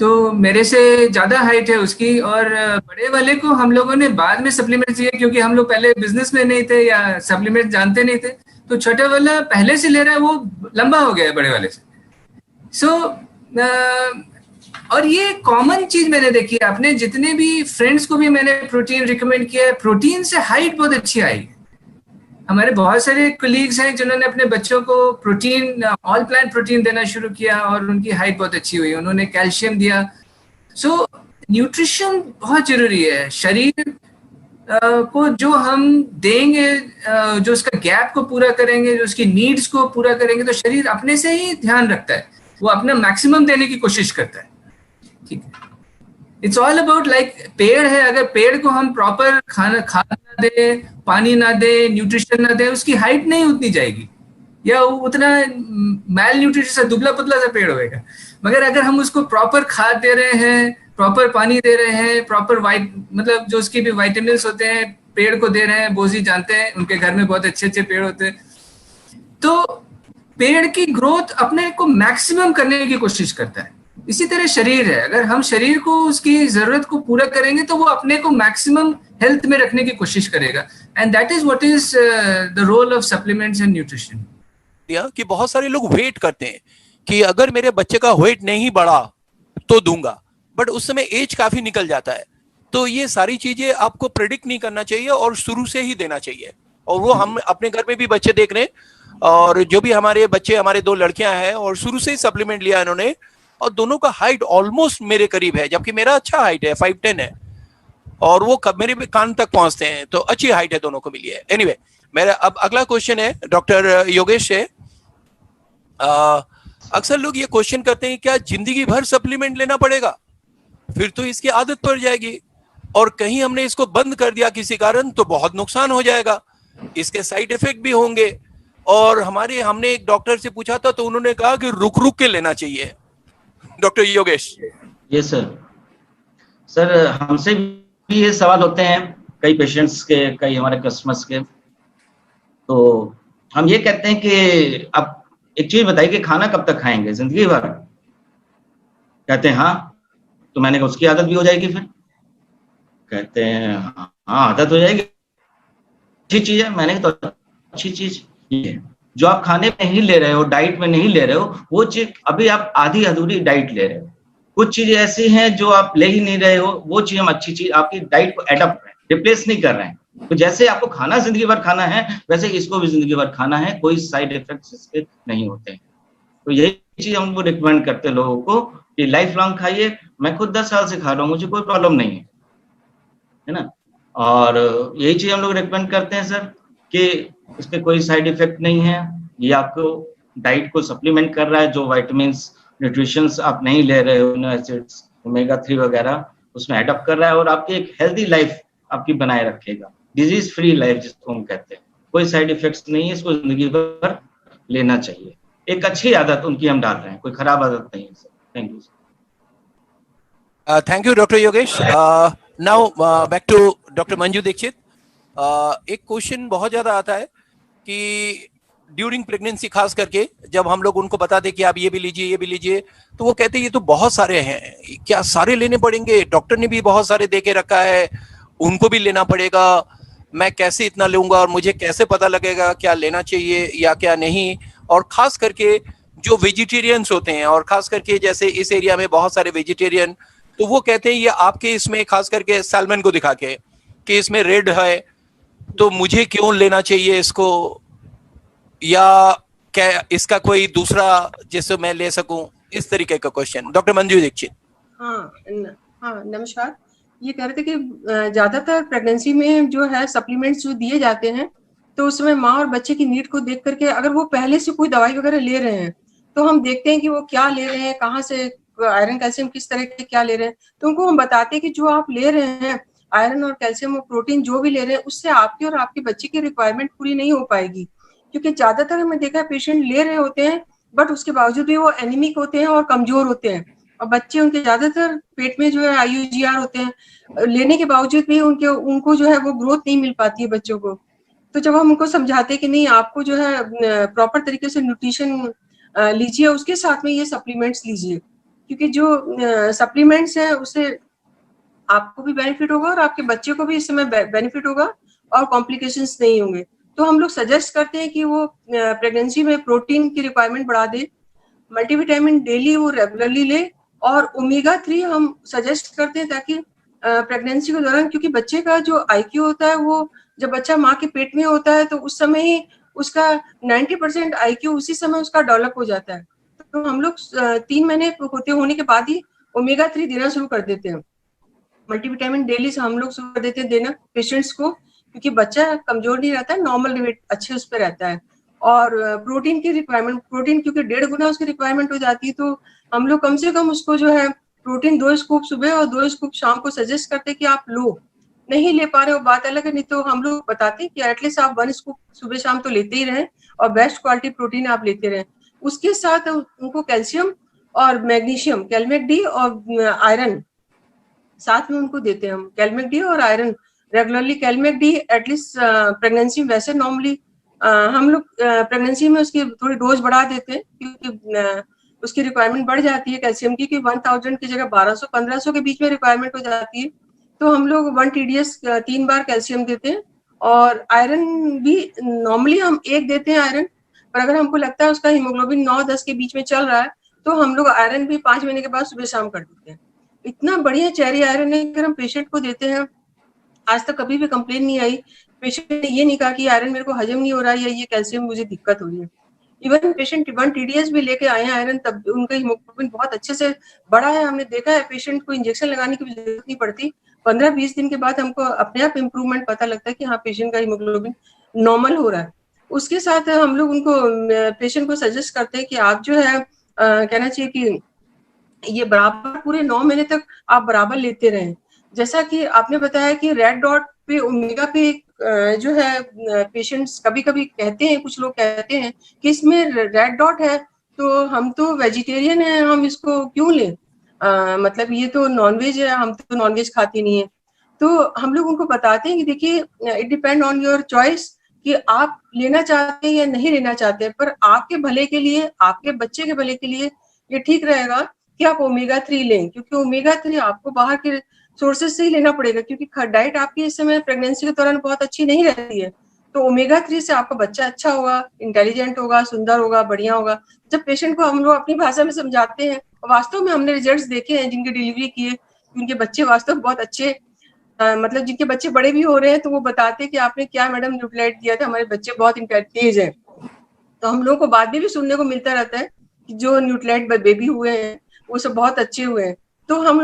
[SPEAKER 2] तो मेरे से ज्यादा हाइट है उसकी। और बड़े वाले को हम लोगों ने बाद में सप्लीमेंट दिए, क्योंकि हम लोग पहले बिजनेस में नहीं थे या सप्लीमेंट जानते नहीं थे, तो छोटा वाला पहले से ले रहा है, वो लंबा हो गया है बड़े वाले से। सो और ये कॉमन चीज मैंने देखी है, अपने जितने भी फ्रेंड्स को भी मैंने प्रोटीन रिकमेंड किया है, प्रोटीन से हाइट बहुत अच्छी आई। हमारे बहुत सारे कलीग्स हैं जिन्होंने अपने बच्चों को प्रोटीन, ऑल प्लांट प्रोटीन देना शुरू किया और उनकी हाइट बहुत अच्छी हुई, उन्होंने कैल्शियम दिया। सो न्यूट्रिशन बहुत जरूरी है। शरीर को जो हम देंगे, जो उसका गैप को पूरा करेंगे, जो उसकी नीड्स को पूरा करेंगे, तो शरीर अपने से ही ध्यान रखता है, वो अपना मैक्सिमम देने की कोशिश करता है, ठीक है। इट्स ऑल अबाउट, लाइक पेड़ है, अगर पेड़ को हम प्रॉपर खाद ना दे, पानी ना दे, न्यूट्रिशन ना दे, उसकी हाइट नहीं उतनी जाएगी, या उतना मैल न्यूट्रिशन, दुबला पतला सा पेड़ होएगा। मगर अगर हम उसको प्रॉपर खाद दे रहे हैं, प्रॉपर पानी दे रहे हैं, प्रॉपर मतलब जो उसके भी वाइटामिन्स होते हैं, पेड़ को दे रहे हैं, बोस जी जानते हैं, उनके घर में बहुत अच्छे अच्छे पेड़ होते हैं। तो पेड़ की ग्रोथ अपने को मैक्सिमम करने की कोशिश करता है। इसी तरह शरीर है, अगर हम शरीर को उसकी जरूरत को पूरा करेंगे तो वो अपने को मैक्सिमम हेल्थ में रखने की कोशिश करेगा। And that is what is the role of supplements and nutrition.
[SPEAKER 1] कि बहुत सारे लोग वेट करते हैं कि अगर मेरे बच्चे का वेट नहीं बढ़ा तो दूंगा, बट उस समय एज काफी निकल जाता है। तो ये सारी चीजें आपको प्रेडिक्ट नहीं करना चाहिए और शुरू से ही देना चाहिए। और वो हम अपने घर में भी बच्चे देख रहे हैं, और जो भी हमारे बच्चे, हमारे 2 लड़कियां हैं और शुरू से ही सप्लीमेंट लिया इन्होंने, और दोनों का हाइट ऑलमोस्ट मेरे करीब है, जबकि मेरा अच्छा हाइट है, 5'10" है, और वो मेरे कान तक पहुंचते हैं, तो अच्छी हाइट है दोनों को मिली है। एनीवे, मेरा अब अगला क्वेश्चन है डॉक्टर योगेश से। अक्सर लोग ये क्वेश्चन करते हैं, क्या जिंदगी भर सप्लीमेंट लेना पड़ेगा? फिर तो इसकी आदत पड़ जाएगी, और कहीं हमने इसको बंद कर दिया किसी कारण तो बहुत नुकसान हो जाएगा, इसके साइड इफेक्ट भी होंगे। और हमने एक डॉक्टर से पूछा था तो उन्होंने कहा कि रुक रुक के लेना चाहिए। डॉक्टर योगेश।
[SPEAKER 3] यस सर, हमसे भी ये सवाल होते हैं कई पेशेंट्स के, कई हमारे कस्टमर्स के। तो हम ये कहते हैं कि आप एक चीज बताइए कि खाना कब तक खाएंगे, जिंदगी भर? कहते हैं हाँ। तो मैंने कहा उसकी आदत भी हो जाएगी फिर? कहते हैं हाँ आदत हो जाएगी, अच्छी चीज है। मैंने कहा तो अच्छी चीज ये है, जो आप खाने में नहीं ले रहे हो, डाइट में नहीं ले रहे हो, वो चीज अभी आप आधी अधूरी डाइट ले रहे हो। कुछ चीजें ऐसी हैं जो आप ले ही नहीं रहे हो, वो चीज हम अच्छी चीज आपकी डाइट को एडप्ट कर रहे हैं, रिप्लेस नहीं कर रहे हैं। तो जैसे आपको खाना जिंदगी भर खाना है, वैसे इसको भी जिंदगी भर खाना है, कोई साइड इफेक्ट्स इसके नहीं होते हैं। तो यही चीज हम रिकमेंड करते हैं लोगों को कि लाइफ लॉन्ग खाइए। मैं खुद 10 साल से खा रहा हूँ, मुझे कोई प्रॉब्लम नहीं है ना। और यही चीज हम लोग रिकमेंड करते हैं सर कि इसके कोई साइड इफेक्ट नहीं है। ये आपको डाइट को सप्लीमेंट कर रहा है, जो विटामिन्स, न्यूट्रिशंस आप नहीं ले रहे हो, एसिड्स, ओमेगा 3 वगैरह, उसमें एडप्ट कर रहा है और आपकी एक हेल्दी लाइफ आपकी बनाए रखेगा, डिजीज फ्री लाइफ जिसको हम कहते हैं। कोई साइड इफेक्ट्स नहीं है, इसको जिंदगी भर लेना चाहिए। एक अच्छी आदत उनकी हम डाल रहे हैं, कोई खराब आदत नहीं है sir. Thank you.
[SPEAKER 1] Thank you doctor Yogesh. Now back to doctor Manju Dikshit. एक क्वेश्चन बहुत ज्यादा आता है कि ड्यूरिंग प्रेगनेंसी खास करके जब हम लोग उनको बताते कि आप ये भी लीजिए, ये भी लीजिए, तो वो कहते हैं ये तो बहुत सारे हैं, क्या सारे लेने पड़ेंगे? डॉक्टर ने भी बहुत सारे दे के रखा है, उनको भी लेना पड़ेगा, मैं कैसे इतना लूंगा और मुझे कैसे पता लगेगा क्या लेना चाहिए या क्या नहीं? और खास करके जो वेजिटेरियंस होते हैं, और खास करके जैसे इस एरिया में बहुत सारे वेजिटेरियन, तो वो कहते हैं ये आपके इसमें खास करके सैल्मन को दिखा के कि इसमें रेड है, तो मुझे क्यों लेना चाहिए इसको, या क्या इसका कोई दूसरा जिससे मैं ले सकूं? इस तरीके का क्वेश्चन। डॉक्टर मंजू दीक्षित।
[SPEAKER 5] हाँ नमस्कार। ये कह रहे थे कि ज्यादातर प्रेगनेंसी में जो है सप्लीमेंट्स जो दिए जाते हैं, तो उसमें माँ और बच्चे की नीड को देख करके अगर वो पहले से कोई दवाई वगैरह ले रहे हैं तो हम देखते हैं कि वो क्या ले रहे हैं, कहाँ से आयरन कैल्शियम किस तरह के क्या ले रहे हैं, तो उनको हम बताते हैं कि जो आप ले रहे हैं आयरन और कैल्शियम और प्रोटीन जो भी ले रहे हैं, उससे आपकी और आपके बच्चे की रिक्वायरमेंट पूरी नहीं हो पाएगी। क्योंकि ज्यादातर हमने देखा है पेशेंट ले रहे होते हैं बट उसके बावजूद भी वो एनीमिक होते हैं और कमजोर होते हैं, और बच्चे उनके ज्यादातर पेट में जो है IUGR होते हैं, लेने के बावजूद भी उनको जो है वो ग्रोथ नहीं मिल पाती है बच्चों को। तो जब हम उनको समझाते हैं कि नहीं आपको जो है प्रॉपर तरीके से न्यूट्रिशन लीजिए, उसके साथ में ये सप्लीमेंट्स लीजिए, क्योंकि जो सप्लीमेंट्स है उससे आपको भी बेनिफिट होगा और आपके बच्चे को भी इस समय बेनिफिट होगा और कॉम्प्लिकेशंस नहीं होंगे। तो हम लोग सजेस्ट करते हैं कि वो प्रेगनेंसी में प्रोटीन की रिक्वायरमेंट बढ़ा दे, मल्टीविटामिन डेली वो रेगुलरली ले, और ओमेगा 3 हम सजेस्ट करते हैं ताकि प्रेगनेंसी के दौरान, क्योंकि बच्चे का जो IQ होता है वो जब बच्चा माँ के पेट में होता है तो उस समय ही उसका 90% IQ उसी समय उसका डेवलप हो जाता है। तो हम लोग 3 महीने होने के बाद ही ओमेगा 3 देना शुरू कर देते हैं। मल्टीविटामिन डेली से हम लोग शुरू कर देते हैं देना पेशेंट्स को, क्योंकि बच्चा कमजोर नहीं रहता है, नॉर्मल वेट अच्छे उस पर रहता है। और प्रोटीन की रिक्वायरमेंट, प्रोटीन क्योंकि 1.5 गुना उसकी रिक्वायरमेंट हो जाती है, तो हम लोग कम से कम उसको जो है प्रोटीन 2 स्कूप सुबह और 2 स्कूप शाम को सजेस्ट करते हैं कि आप लो। नहीं ले पा रहे हो बात अलग है, नहीं तो हम लोग बताते हैं कि एटलीस्ट आप 1 स्कूप सुबह शाम तो लेते ही रहें और बेस्ट क्वालिटी प्रोटीन आप लेते रहें। उसके साथ उनको कैल्शियम और मैग्नीशियम, कैलमेट डी और आयरन साथ में उनको देते हैं हम। कैलमेट डी और iron regularly Calmag D at least pregnancy में। वैसे नॉर्मली हम लोग प्रेगनेंसी में उसकी थोड़ी डोज बढ़ा देते हैं क्योंकि उसकी रिक्वायरमेंट बढ़ जाती है कैल्शियम की, 1000 की जगह 1200-1500 के बीच में रिक्वायरमेंट हो जाती है। तो हम लोग 1 TDS 3 बार कैल्शियम देते हैं। और आयरन भी नॉर्मली हम 1 देते हैं आयरन, पर अगर हमको लगता है उसका हीमोग्लोबिन 9-10 के बीच में चल रहा है तो हम लोग आयरन भी 5 महीने के बाद सुबह शाम कर देते हैं। इतना बढ़िया चेरी आयरन है, अगर हम पेशेंट को देते हैं आज तक कभी भी कंप्लेन नहीं आई। पेशेंट ने ये नहीं कहा कि आयरन मेरे को हजम नहीं हो रहा है या ये कैल्शियम मुझे दिक्कत हो रही है। इवन पेशेंट 1 TDS भी लेके आए हैं आयरन, तब उनका हीमोग्लोबिन बहुत अच्छे से बढ़ा है। हमने देखा है पेशेंट को इंजेक्शन लगाने की जरूरत नहीं पड़ती। 15-20 दिन के बाद हमको अपने आप इम्प्रूवमेंट पता लगता है कि हाँ पेशेंट का हीमोग्लोबिन नॉर्मल हो रहा है। उसके साथ हम लोग उनको पेशेंट को सजेस्ट करते हैं कि आप जो है कहना चाहिए कि ये बराबर पूरे 9 महीने तक आप बराबर लेते रहें। जैसा कि आपने बताया कि रेड डॉट पे ओमेगा पे जो है पेशेंट्स कभी कभी कहते हैं, कुछ लोग कहते हैं कि इसमें रेड डॉट है तो हम तो वेजिटेरियन हैं, हम इसको क्यों लें, मतलब ये तो नॉनवेज है, हम तो नॉनवेज खाते नहीं है। तो हम लोग उनको बताते हैं कि देखिए it depend on your choice कि आप लेना चाहते हैं या नहीं लेना चाहते हैं, पर आपके भले के लिए, आपके बच्चे के भले के लिए ये ठीक रहेगा कि आप ओमेगा 3 लें, क्योंकि ओमेगा 3 आपको बाहर के सोर्सेज से ही लेना पड़ेगा क्योंकि डाइट आपकी इस समय प्रेगनेंसी के दौरान बहुत अच्छी नहीं रहती है। तो ओमेगा 3 से आपका बच्चा अच्छा होगा, इंटेलिजेंट होगा, सुंदर होगा, बढ़िया होगा। जब पेशेंट को हम लोग अपनी भाषा में समझाते हैं, वास्तव में हमने रिजल्ट्स देखे हैं जिनके डिलीवरी किए, उनके बच्चे वास्तव में बहुत अच्छे, मतलब जिनके बच्चे बड़े भी हो रहे हैं तो वो बताते हैं कि आपने क्या मैडम न्यूट्रलाइट दिया था, हमारे बच्चे बहुत तेज है। तो हम लोगों को बाद में भी सुनने को मिलता रहता है कि जो न्यूट्रलाइट बेबी हुए हैं वो सब बहुत अच्छे हुए हैं। तो हम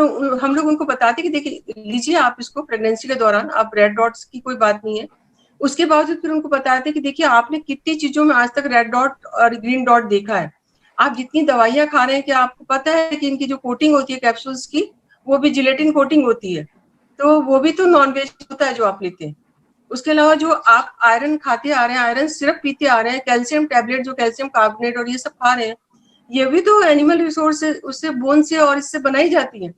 [SPEAKER 5] लोग उनको बताते कि देखिए लीजिए आप इसको प्रेगनेंसी के दौरान, आप रेड डॉट्स की कोई बात नहीं है। उसके बावजूद फिर उनको बताते कि देखिए आपने कितनी चीजों में आज तक रेड डॉट और ग्रीन डॉट देखा है, आप जितनी दवाइयां खा रहे हैं क्या आपको पता है कि इनकी जो कोटिंग होती है कैप्सूल्स की वो भी जिलेटिन कोटिंग होती है, तो वो भी तो नॉनवेज होता है जो आप लेते हैं। उसके अलावा जो आप आयरन खाते आ रहे हैं, आयरन सिरप पीते आ रहे हैं, कैल्शियम टैबलेट जो कैल्शियम कार्बोनेट और ये सब खा रहे हैं, ये भी तो एनिमल रिसोर्स से, उससे बोन से और इससे बनाई जाती है।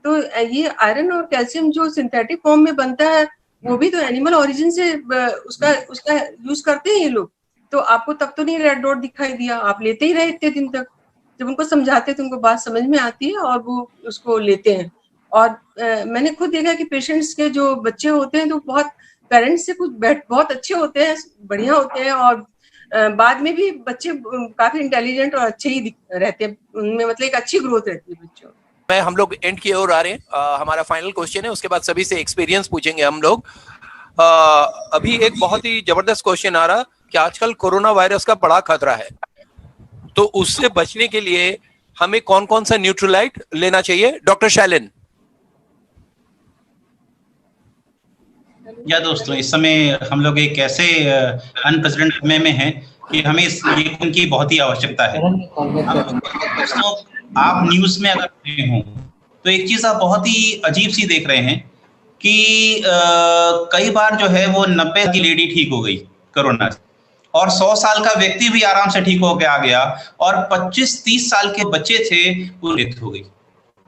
[SPEAKER 5] तो ये आयरन और कैल्शियम जो सिंथेटिक फॉर्म में बनता है वो भी तो एनिमल ओरिजिन से उसका यूज करते हैं ये लोग। तो आपको तब तो नहीं रेड डॉट दिखाई दिया, आप लेते ही रहे इतने दिन तक। जब उनको समझाते तो उनको बात समझ में आती है और वो उसको लेते हैं। और मैंने खुद देखा कि पेशेंट्स के जो बच्चे होते हैं तो बहुत पेरेंट्स से कुछ बहुत अच्छे होते हैं, बढ़िया होते हैं, और बाद में भी बच्चे काफी इंटेलिजेंट और अच्छे ही रहते हैं, उनमें मतलब एक अच्छी ग्रोथ रहती है बच्चों में।
[SPEAKER 1] हम लोग एंड की ओर आ रहे हैं। हमारा फाइनल क्वेश्चन है, उसके बाद सभी से एक्सपीरियंस पूछेंगे हम लोग। अभी एक बहुत ही जबरदस्त क्वेश्चन आ रहा कि आजकल कोरोना वायरस का बड़ा खतरा है, तो उससे बचने के लिए हमें कौन कौन सा न्यूट्रलाइट लेना चाहिए? डॉक्टर शैलेन।
[SPEAKER 4] या दोस्तों, इस समय हम लोग एक ऐसे अनप्रेसिडेंटेड समय में हैं कि हमें इनकी बहुत ही आवश्यकता है। दोस्तों, आप न्यूज में अगर देख हो तो एक चीज आप बहुत ही अजीब सी देख रहे हैं कि कई बार जो है वो 90 की लेडी ठीक हो गई कोरोना से, और 100 साल का व्यक्ति भी आराम से ठीक होकर आ गया, और 25-30 साल के बच्चे थे वो डेथ हो गई।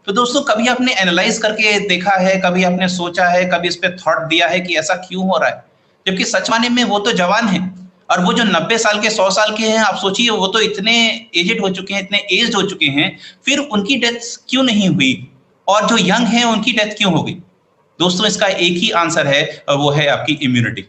[SPEAKER 4] तो दोस्तों, कभी आपने एनालाइज करके देखा है, कभी आपने सोचा है, कभी इस पे थॉट दिया है कि ऐसा क्यों हो रहा है? जबकि सच माने में वो तो जवान है, और वो जो 90 साल के 100 साल के हैं, आप सोचिए वो तो इतने एजेड हो चुके हैं, इतने एज्ड हो चुके हैं, फिर उनकी डेथ क्यों नहीं हुई? और जो यंग हैं उनकी डेथ क्यों हो गई? दोस्तों, इसका एक ही आंसर है, वो है आपकी इम्यूनिटी।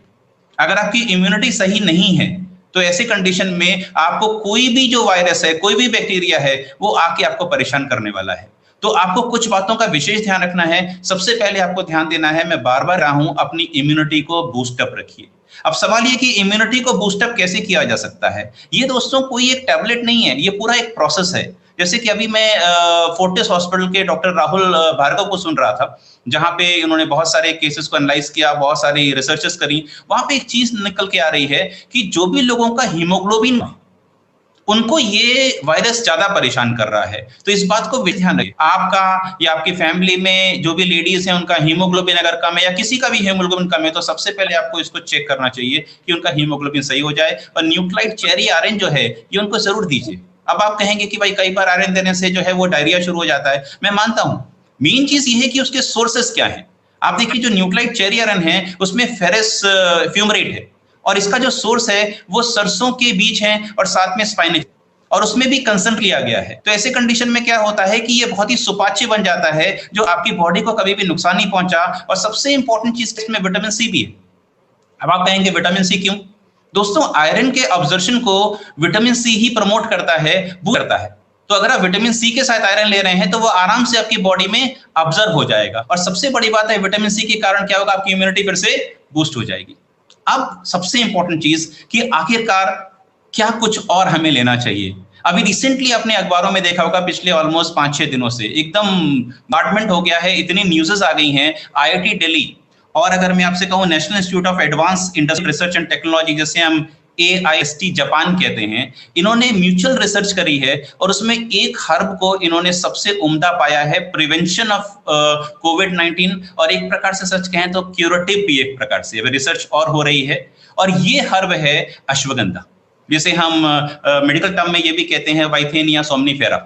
[SPEAKER 4] अगर आपकी इम्यूनिटी सही नहीं है तो ऐसे कंडीशन में आपको कोई भी जो वायरस है, कोई भी बैक्टीरिया है, वो आके आपको परेशान करने वाला है। तो आपको कुछ बातों का विशेष ध्यान रखना है। सबसे पहले आपको ध्यान देना है, मैं बार बार रहा हूं, अपनी इम्यूनिटी को बूस्टअप रखिए। अब सवाल ये कि इम्यूनिटी को बूस्टअप कैसे किया जा सकता है? ये दोस्तों कोई एक टैबलेट नहीं है, ये पूरा एक प्रोसेस है। जैसे कि अभी मैं फोर्टिस हॉस्पिटल के डॉक्टर राहुल भार्गव को सुन रहा था, जहां पे उन्होंने बहुत सारे केसेस को एनालाइज किया, बहुत सारी रिसर्चेस करी। वहां पे एक चीज निकल के आ रही है कि जो भी लोगों का हीमोग्लोबिन, उनको ये वायरस ज्यादा परेशान कर रहा है। तो इस बात को भी ध्यान रखिए, आपका या आपकी फैमिली में जो भी लेडीज हैं उनका हीमोग्लोबिन अगर कम है, या किसी का भी हीमोग्लोबिन कम है, तो सबसे पहले आपको इसको चेक करना चाहिए कि उनका हीमोग्लोबिन सही हो जाए। और न्यूट्रलाइट चेरी आयरन जो है ये उनको जरूर दीजिए। अब आप कहेंगे कि भाई कई बार आयरन देने से जो है वो डायरिया शुरू हो जाता है। मैं मानता हूं, मेन चीज ये है कि उसके सोर्सेस क्या है। आप देखिए जो न्यूक्लाइड चेरी आयरन है उसमें फेरस फ्यूमरेट है, और इसका जो सोर्स है वो सरसों के बीज है और साथ में स्पाइनेज, और उसमें भी कंसर्न लिया गया है। तो ऐसे कंडीशन में क्या होता है कि ये बहुत ही सुपाच्य बन जाता है जो आपकी बॉडी को कभी भी नुकसान नहीं पहुंचा। और सबसे इंपॉर्टेंट चीज इसमें विटामिन सी भी है। अब आप कहेंगे विटामिन सी क्यों? दोस्तों आयरन के अब्जॉर्प्शन को विटामिन सी ही प्रमोट करता है, बूस्ट करता है। तो अगर आप विटामिन सी के साथ आयरन ले रहे हैं तो वो आराम से आपकी बॉडी में ऑब्जर्व हो जाएगा। और सबसे बड़ी बात है विटामिन सी के कारण क्या होगा, आपकी इम्यूनिटी फिर से बूस्ट हो जाएगी। अब सबसे इंपॉर्टेंट चीज कि आखिरकार क्या कुछ और हमें लेना चाहिए। अभी रिसेंटली आपने अखबारों में देखा होगा, पिछले ऑलमोस्ट 5-6 दिनों से एकदम बॉम्बार्डमेंट हो गया है, इतनी न्यूज़ेस आ गई हैं। आईआईटी दिल्ली और अगर मैं आपसे कहूं national institute of advance industrial research and technology, जैसे हम AIST जापान कहते हैं, इन्होंने म्यूचुअल रिसर्च करी है और उसमें एक हर्ब को इन्होंने सबसे उम्दा पाया है प्रिवेंशन ऑफ कोविड-19, और एक प्रकार से सच कहें तो क्यूरेटिव भी एक प्रकार से रिसर्च और हो रही है। और ये हर्ब है अश्वगंधा, जिसे हम मेडिकल टर्म में ये भी कहते हैं वाइथेनिया सोमनीफेरा।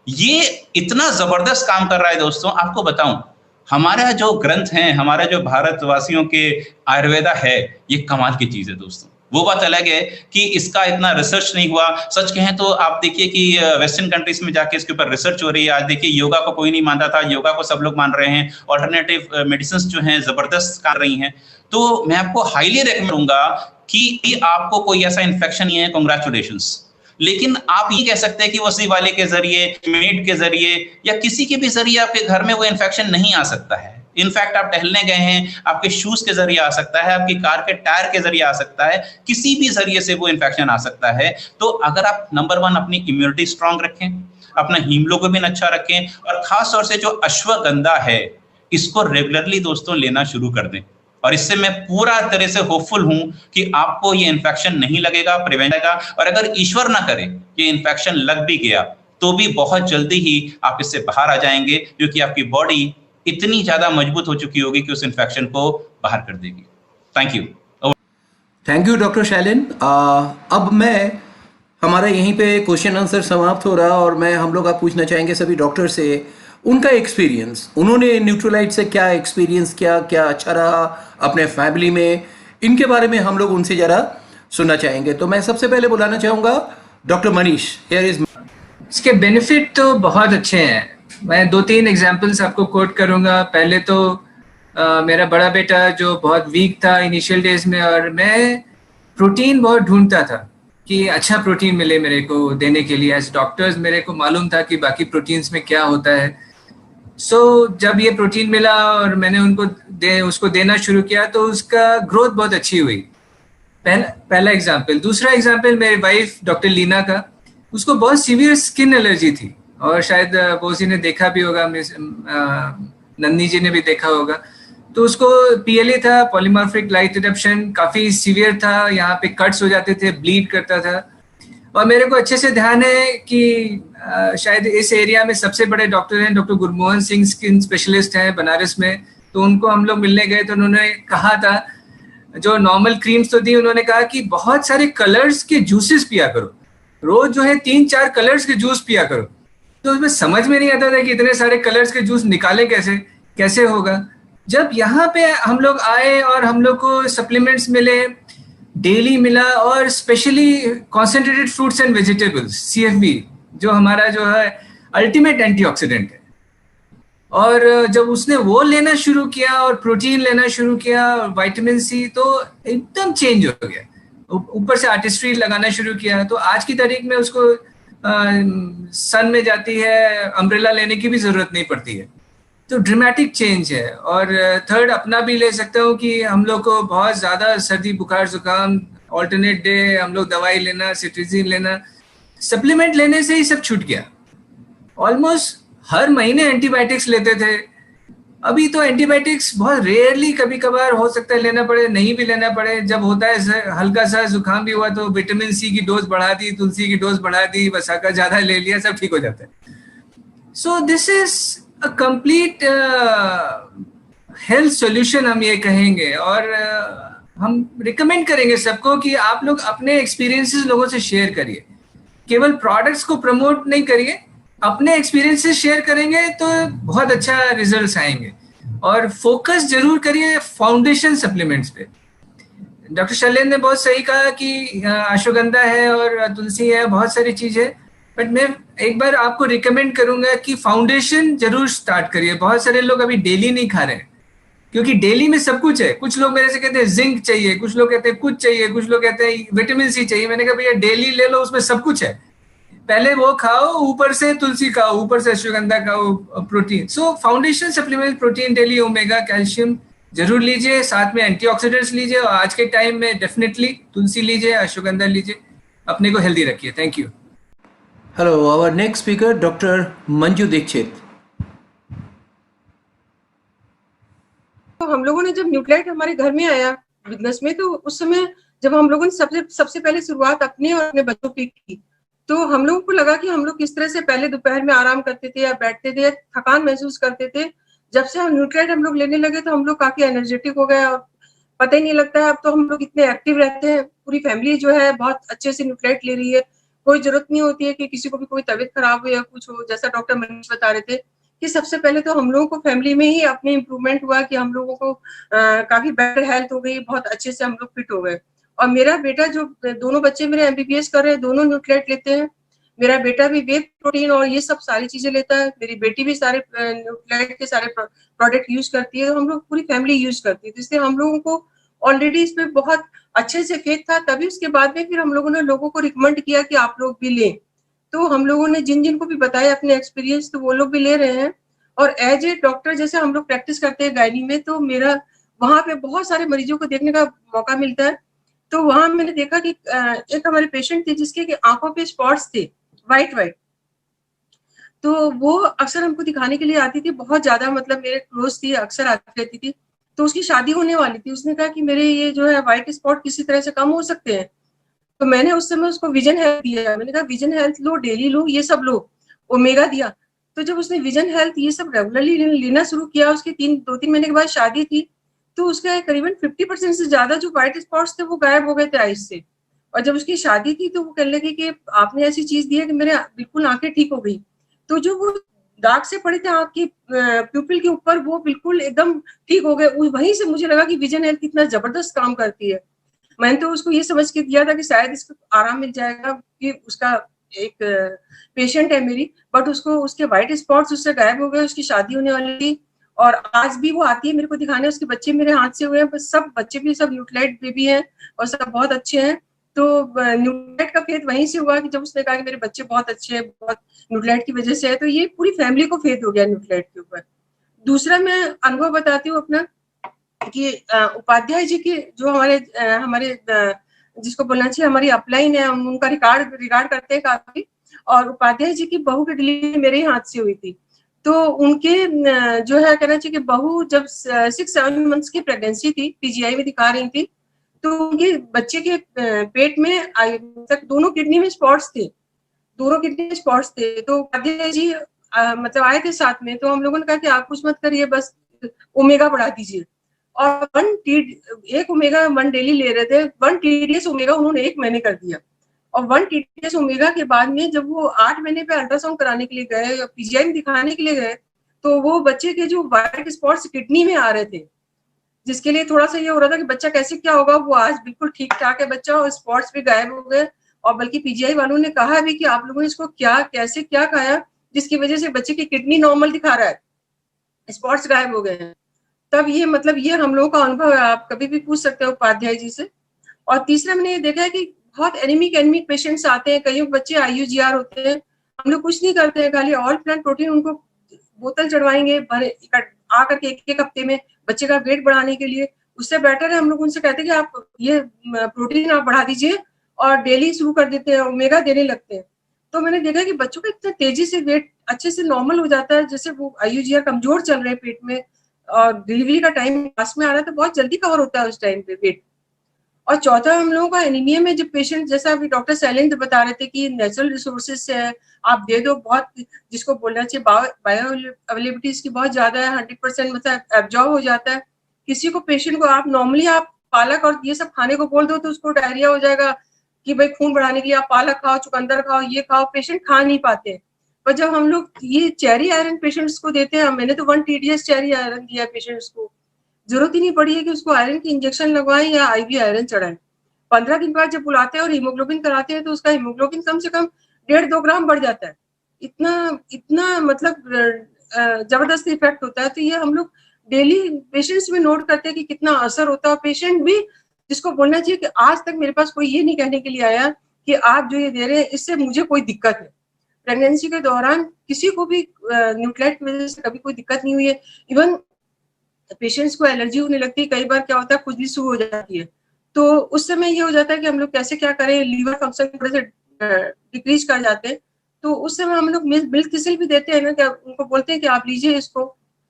[SPEAKER 4] ये इतना जबरदस्त काम कर रहा है दोस्तों, आपको बताऊं हमारा जो ग्रंथ है, हमारा जो भारतवासियों के आयुर्वेदा है, ये कमाल की चीज है दोस्तों। वो बात अलग है कि इसका इतना रिसर्च नहीं हुआ। सच कहें तो आप देखिए कि वेस्टर्न कंट्रीज में जाके इसके ऊपर रिसर्च हो रही है। आज देखिए योगा को कोई नहीं मानता था, योगा को सब लोग मान रहे हैं। ऑल्टरनेटिव मेडिसिन जो हैं जबरदस्त कर रही हैं। तो मैं आपको हाईली रेकमेंड करूंगा कि आपको कोई ऐसा इन्फेक्शन नहीं है, कांग्रेचुलेशंस, लेकिन आप ये कह सकते हैं कि वसी वाले के जरिए, मेड के जरिए या किसी के भी जरिए आपके घर में वो इन्फेक्शन नहीं आ सकता है। इनफैक्ट आप टहलने गए हैं, आपके शूज के जरिए आ सकता है, आपकी कार के टायर के जरिए आ सकता है, किसी भी जरिए से वो इन्फेक्शन आ सकता है। तो अगर आप नंबर 1 अपनी इम्यूनिटी स्ट्रांग रखें, अपना हीमोग्लोबिन अच्छा रखें, और खास तौर से जो अश्वगंधा है इसको रेगुलरली दोस्तों लेना शुरू कर दें। और इससे मैं पूरा तरह से होपफुल हूं कि आपको ये इन्फेक्शन नहीं लगेगा, प्रिवेंट होगा। और अगर ईश्वर ना करे ये इन्फेक्शन लग भी गया तो भी बहुत जल्दी ही आप इससे बाहर आ जाएंगे, क्योंकि आपकी बॉडी इतनी ज्यादा मजबूत हो चुकी होगी कि उस इन्फेक्शन को बाहर कर देगी। Thank you.
[SPEAKER 1] Thank you doctor Shailen. अब मैं हमारा यहीं पे क्वेश्चन आंसर समाप्त हो रहा, और मैं हम लोग आप पूछना चाहेंगे सभी डॉक्टर से उनका एक्सपीरियंस, उन्होंने न्यूट्रोलाइट से क्या एक्सपीरियंस किया, क्या अच्छा रहा अपने फैमिली में, इनके बारे में हम लोग उनसे जरा सुनना चाहेंगे। तो मैं सबसे पहले बुलाना चाहूँगा डॉक्टर मनीष। Here is.
[SPEAKER 2] इसके बेनिफिट तो बहुत अच्छे हैं। मैं 2-3 एग्जांपल्स आपको कोट करूंगा। पहले तो मेरा बड़ा बेटा जो बहुत वीक था इनिशियल डेज में, और मैं प्रोटीन बहुत ढूंढता था कि अच्छा प्रोटीन मिले मेरे को देने के लिए। एज डॉक्टर्स मेरे को मालूम था कि बाकी प्रोटीन्स में क्या होता है। जब ये प्रोटीन मिला और मैंने उसको देना शुरू किया तो उसका ग्रोथ बहुत अच्छी हुई। पहला एग्जाम्पल। दूसरा एग्जाम्पल मेरी वाइफ डॉक्टर लीना का, उसको बहुत सीवियर स्किन एलर्जी थी, और शायद बोसी ने देखा भी होगा, नंदी जी ने भी देखा होगा। तो उसको PLA था, पॉलीमॉर्फिक लाइट एडप्शन, काफी सीवियर था, यहाँ पे कट्स हो जाते थे, ब्लीड करता था। और मेरे को अच्छे से ध्यान है कि शायद इस एरिया में सबसे बड़े डॉक्टर हैं doctor Gurmohan Singh, skin specialist हैं बनारस में। तो उनको हम लोग मिलने गए तो उन्होंने कहा था, जो नॉर्मल क्रीम्स तो दी, उन्होंने कहा कि बहुत सारे कलर्स के जूसेस पिया करो, रोज जो है 3-4 कलर्स के जूस पिया करो। तो उसमें समझ में नहीं आता था कि इतने सारे कलर्स के जूस निकाले कैसे होगा। जब यहाँ पे हम लोग आए और हम लोग को सप्लीमेंट्स मिले, डेली मिला, और specially concentrated fruits and vegetables CFB, जो हमारा जो है अल्टीमेट एंटीऑक्सीडेंट है। और जब उसने वो लेना शुरू किया और प्रोटीन लेना शुरू किया और विटामिन C, तो एकदम चेंज हो गया। ऊपर से आर्टिस्ट्री लगाना शुरू किया, तो आज की तारीख में उसको सन में जाती है, अम्ब्रेला लेने की भी जरूरत नहीं पड़ती है। तो ड्रामेटिक चेंज है। और थर्ड अपना भी ले सकता हूँ कि हम लोग को बहुत ज़्यादा सर्दी बुखार जुकाम, ऑल्टरनेट डे हम लोग दवाई लेना, सिट्रिजिन लेना, सप्लीमेंट लेने से ही सब छूट गया। ऑलमोस्ट हर महीने एंटीबायोटिक्स लेते थे। अभी तो एंटीबायोटिक्स बहुत रेयरली कभी कभार हो सकता है लेना पड़े, नहीं भी लेना पड़े। जब होता है हल्का सा जुकाम भी हुआ तो विटामिन C की डोज बढ़ा दी, तुलसी की डोज बढ़ा दी, वसाका ज्यादा ले लिया, सब ठीक हो जाता है। So this is a complete health solution हम ये कहेंगे। और हम रिकमेंड करेंगे सबको कि आप लोग अपने एक्सपीरियंसेस लोगों से शेयर करिए। केवल प्रोडक्ट्स को प्रमोट नहीं करिए, अपने एक्सपीरियंसेस शेयर करेंगे तो बहुत अच्छा रिजल्ट्स आएंगे। और फोकस जरूर करिए फाउंडेशन सप्लीमेंट्स पे। डॉक्टर शैलेंद्र ने बहुत सही कहा कि अश्वगंधा है और तुलसी है, बहुत सारी चीजें, बट मैं एक बार आपको रिकमेंड करूंगा कि फाउंडेशन जरूर स्टार्ट करिए। बहुत सारे लोग अभी डेली नहीं खा रहे हैं, क्योंकि डेली में सब कुछ है। कुछ लोग मेरे से कहते हैं जिंक चाहिए, कुछ लोग कहते हैं कुछ चाहिए, कुछ लोग कहते हैं विटामिन सी चाहिए। मैंने कहा भैया डेली ले लो, उसमें सब कुछ है, पहले वो खाओ, ऊपर से तुलसी खाओ, ऊपर से अश्वगंधा खाओ, protein. So foundation supplement, protein daily, omega, calcium जरूर लीजिए, साथ में एंटीऑक्सीडेंट्स लीजिए, और आज के टाइम में डेफिनेटली तुलसी लीजिए, अश्वगंधा लीजिए। अपने को हेल्दी रखिए। Thank you.
[SPEAKER 6] Hello, our next speaker doctor Manju Dikshit.
[SPEAKER 5] तो हम लोगों ने जब न्यूक्लियाइट हमारे घर में आया बिजनेस में, तो उस समय जब हम लोगों ने सबसे पहले शुरुआत अपने और अपने बच्चों की की, तो हम लोगों को लगा कि हम लोग किस तरह से पहले दोपहर में आराम करते थे या बैठते थे, थकान महसूस करते थे। जब से हम न्यूट्रिएंट हम लोग लेने लगे तो हम लोग काफी एनर्जेटिक हो गए और पता ही नहीं लगता है। अब तो हम लोग इतने एक्टिव रहते हैं, पूरी फैमिली जो है बहुत अच्छे से न्यूट्रिएंट ले रही है। कोई जरूरत नहीं होती है कि किसी को भी कोई तबीयत खराब हो या कुछ हो। जैसा डॉक्टर मनीष बता रहे थे कि सबसे पहले तो हम लोगों को फैमिली में ही अपने इम्प्रूवमेंट हुआ कि हम लोगों को काफी बेटर हेल्थ हो गई, बहुत अच्छे से हम लोग फिट हो गए। और मेरा बेटा, जो दोनों बच्चे मेरे MBBS कर रहे हैं, दोनों न्यूट्रिएंट लेते हैं। मेरा बेटा भी वे प्रोटीन और ये सब सारी चीजें लेता है, मेरी बेटी भी सारे न्यूट्रिएंट के सारे प्रोडक्ट यूज करती है, तो हम लोग पूरी फैमिली यूज करती है। तो इसलिए हम लोगों को ऑलरेडी इसमें बहुत अच्छे से फेथ था। तभी उसके बाद में फिर हम लोगों ने लोगों को रिकमेंड किया कि आप लोग भी लें। तो हम लोगों ने जिन को भी बताया अपने एक्सपीरियंस, तो वो लोग भी ले रहे हैं। और एज ए डॉक्टर जैसे हम लोग प्रैक्टिस करते हैं गायनी में, तो मेरा वहां पे बहुत सारे मरीजों को देखने का मौका मिलता है। तो वहां मैंने देखा कि एक हमारे पेशेंट थे जिसके आंखों पे स्पॉट्स थे, वाइट। तो वो अक्सर हमको दिखाने के लिए आती थी, बहुत ज्यादा, मतलब मेरे क्लोज थी, अक्सर आती रहती थी। तो उसकी शादी होने वाली थी। उसने कहा कि मेरे ये जो है व्हाइट स्पॉट किसी तरह से कम हो सकते हैं। तो मैंने उस समय उसको विजन हेल्थ दिया। मैंने कहा विजन हेल्थ लो, डेली लो, ये सब लो, ओमेगा दिया। तो जब उसने विजन हेल्थ ये सब रेगुलरली लेना शुरू किया, उसके 2-3 महीने के बाद शादी थी, तो उसका करीबन 50% से ज्यादा जो व्हाइट स्पॉट्स थे वो गायब हो गए थे आइज से। और जब उसकी शादी थी तो वो कहने लगी कि आपने ऐसी चीज दी है कि मेरे बिल्कुल आंखें ठीक हो गई। तो जो वो दाग से पड़े थे आंख की प्यूपिल के ऊपर, वो बिल्कुल एकदम ठीक हो गए। वहीं से मुझे लगा कि विजन हेल्थ कितना जबरदस्त काम करती है। मैंने तो उसको ये समझ के दिया था कि शायद इसको आराम मिल जाएगा, कि उसका एक पेशेंट है मेरी, बट उसको उसके व्हाइट स्पॉट्स उससे गायब हो गए। उसकी शादी होने वाली थी और आज भी वो आती है मेरे को दिखाने। उसके बच्चे मेरे हाथ से हुए हैं, बस सब बच्चे भी सब न्यूट्रिएंट बेबी हैं और सब बहुत अच्छे हैं। तो न्यूट्रिएंट का फेथ वहीं से हुआ कि जब उसने कहा कि मेरे बच्चे बहुत अच्छे हैं, बहुत न्यूट्रिएंट की वजह से है। तो ये पूरी फैमिली को फेथ हो गया न्यूट्रिएंट के ऊपर। दूसरा मैं अनुभव बताती हूँ अपना कि उपाध्याय जी की जो हमारे जिसको बोलना चाहिए हमारी अपलाइन है, हम उनका रिगार्ड करते हैं काफी। और उपाध्याय जी की बहू की डिलीवरी मेरे ही हाथ से हुई थी। तो उनके जो है कहना चाहिए कि बहू जब 6-7 मंथ्स की प्रेगनेंसी थी, PGI में दिखा रही थी, तो उनके बच्चे के पेट में तक दोनों किडनी में स्पॉट्स थे, तो उपाध्याय जी मतलब आए थे साथ में। तो हम लोगों ने कहा कि आप कुछ मत करिए, बस ओमेगा बढ़ा दीजिए। और 1 ओमेगा 1 डेली ले रहे थे, 1 TDS ओमेगा उन्होंने 1 महीने कर दिया। और 1 TDS ओमेगा के बाद में जब वो 8 महीने पे अल्ट्रासाउंड कराने के लिए गए या PGI में दिखाने के लिए गए, तो वो बच्चे के जो व्हाइट स्पॉट्स किडनी में आ रहे थे, जिसके लिए थोड़ा सा ये हो रहा था कि बच्चा कैसे क्या होगा, वो आज बिल्कुल ठीक ठाक है बच्चा, और स्पॉट्स भी गायब हो गए। और बल्कि PGI वालों ने कहा भी कि आप लोगों ने इसको कैसे क्या खाया जिसकी वजह से बच्चे की किडनी नॉर्मल दिखा रहा है, स्पॉट्स गायब हो गए हैं। तब ये मतलब ये हम लोगों का अनुभव है, आप कभी भी पूछ सकते हो उपाध्याय जी से। और तीसरा मैंने ये देखा है कि बहुत एनीमिक पेशेंट्स आते हैं, कई बच्चे IUGR होते हैं, हम लोग कुछ नहीं करते हैं, खाली ऑल प्लांट प्रोटीन उनको बोतल चढ़वाएंगे आकर के 1 हफ्ते में बच्चे का वेट बढ़ाने के लिए। उससे बेटर है हम लोग उनसे कहते हैं कि आप ये प्रोटीन आप बढ़ा दीजिए, और डेली शुरू कर देते हैं, ओमेगा देने लगते हैं। तो मैंने देखा कि बच्चों का इतना तेजी से वेट अच्छे से नॉर्मल हो जाता है, जैसे वो IUGR कमजोर चल रहे हैं पेट में, और डिलीवरी का टाइम पास में आ रहा है, तो बहुत जल्दी कवर होता है उस टाइम पे वेट। और चौथा हम लोगों का एनीमिया में जब पेशेंट, जैसा अभी डॉक्टर शैलेंद्र बता रहे थे कि नेचुरल रिसोर्सेज से है, आप दे दो, बहुत जिसको बोलना चाहिए बायो अवेलेबिलिटी इसकी बहुत ज्यादा है, 100% मतलब एब्जॉर्ब हो जाता है। किसी को पेशेंट को आप नॉर्मली आप पालक और ये सब खाने को बोल दो तो उसको डायरिया हो जाएगा कि भाई खून बढ़ाने के लिए आप पालक खाओ, चुकंदर खाओ, ये खाओ, पेशेंट खा नहीं पाते। पर जब हम लोग ये चेरी आयरन पेशेंट्स को देते हैं, मैंने तो 1 TDS चेरी आयरन दिया पेशेंट्स को, जरूरत ही नहीं पड़ी है कि उसको आयरन की इंजेक्शन लगवाएं या IV आयरन चढ़ाएं। 15 दिन बाद जब बुलाते हैं और हीमोग्लोबिन कराते हैं तो उसका हीमोग्लोबिन कम से कम 1.5-2 ग्राम बढ़ जाता है। इतना मतलब जबरदस्त इफेक्ट होता है। तो ये हम लोग डेली पेशेंट्स में नोट करते हैं कि कितना असर होता है। पेशेंट भी, जिसको बोलना चाहिए कि आज तक मेरे पास कोई ये नहीं कहने के लिए आया कि आप जो ये दे रहे हैं इससे मुझे कोई दिक्कत है। प्रेगनेंसी के दौरान किसी को भी न्यूट्राइट की वजह से कभी कोई दिक्कत नहीं हुई है। इवन पेशेंट्स को एलर्जी होने लगती है, कई बार क्या होता है खुजली शुरू हो जाती है, तो उस समय ये हो जाता है कि हम लोग कैसे क्या करें, लीवर फंक्शन थोड़े से डिक्रीज कर जाते हैं, तो उस समय हम लोग मिल्क थिसिल भी देते हैं ना, क्या उनको बोलते हैं कि आप लीजिए इसको,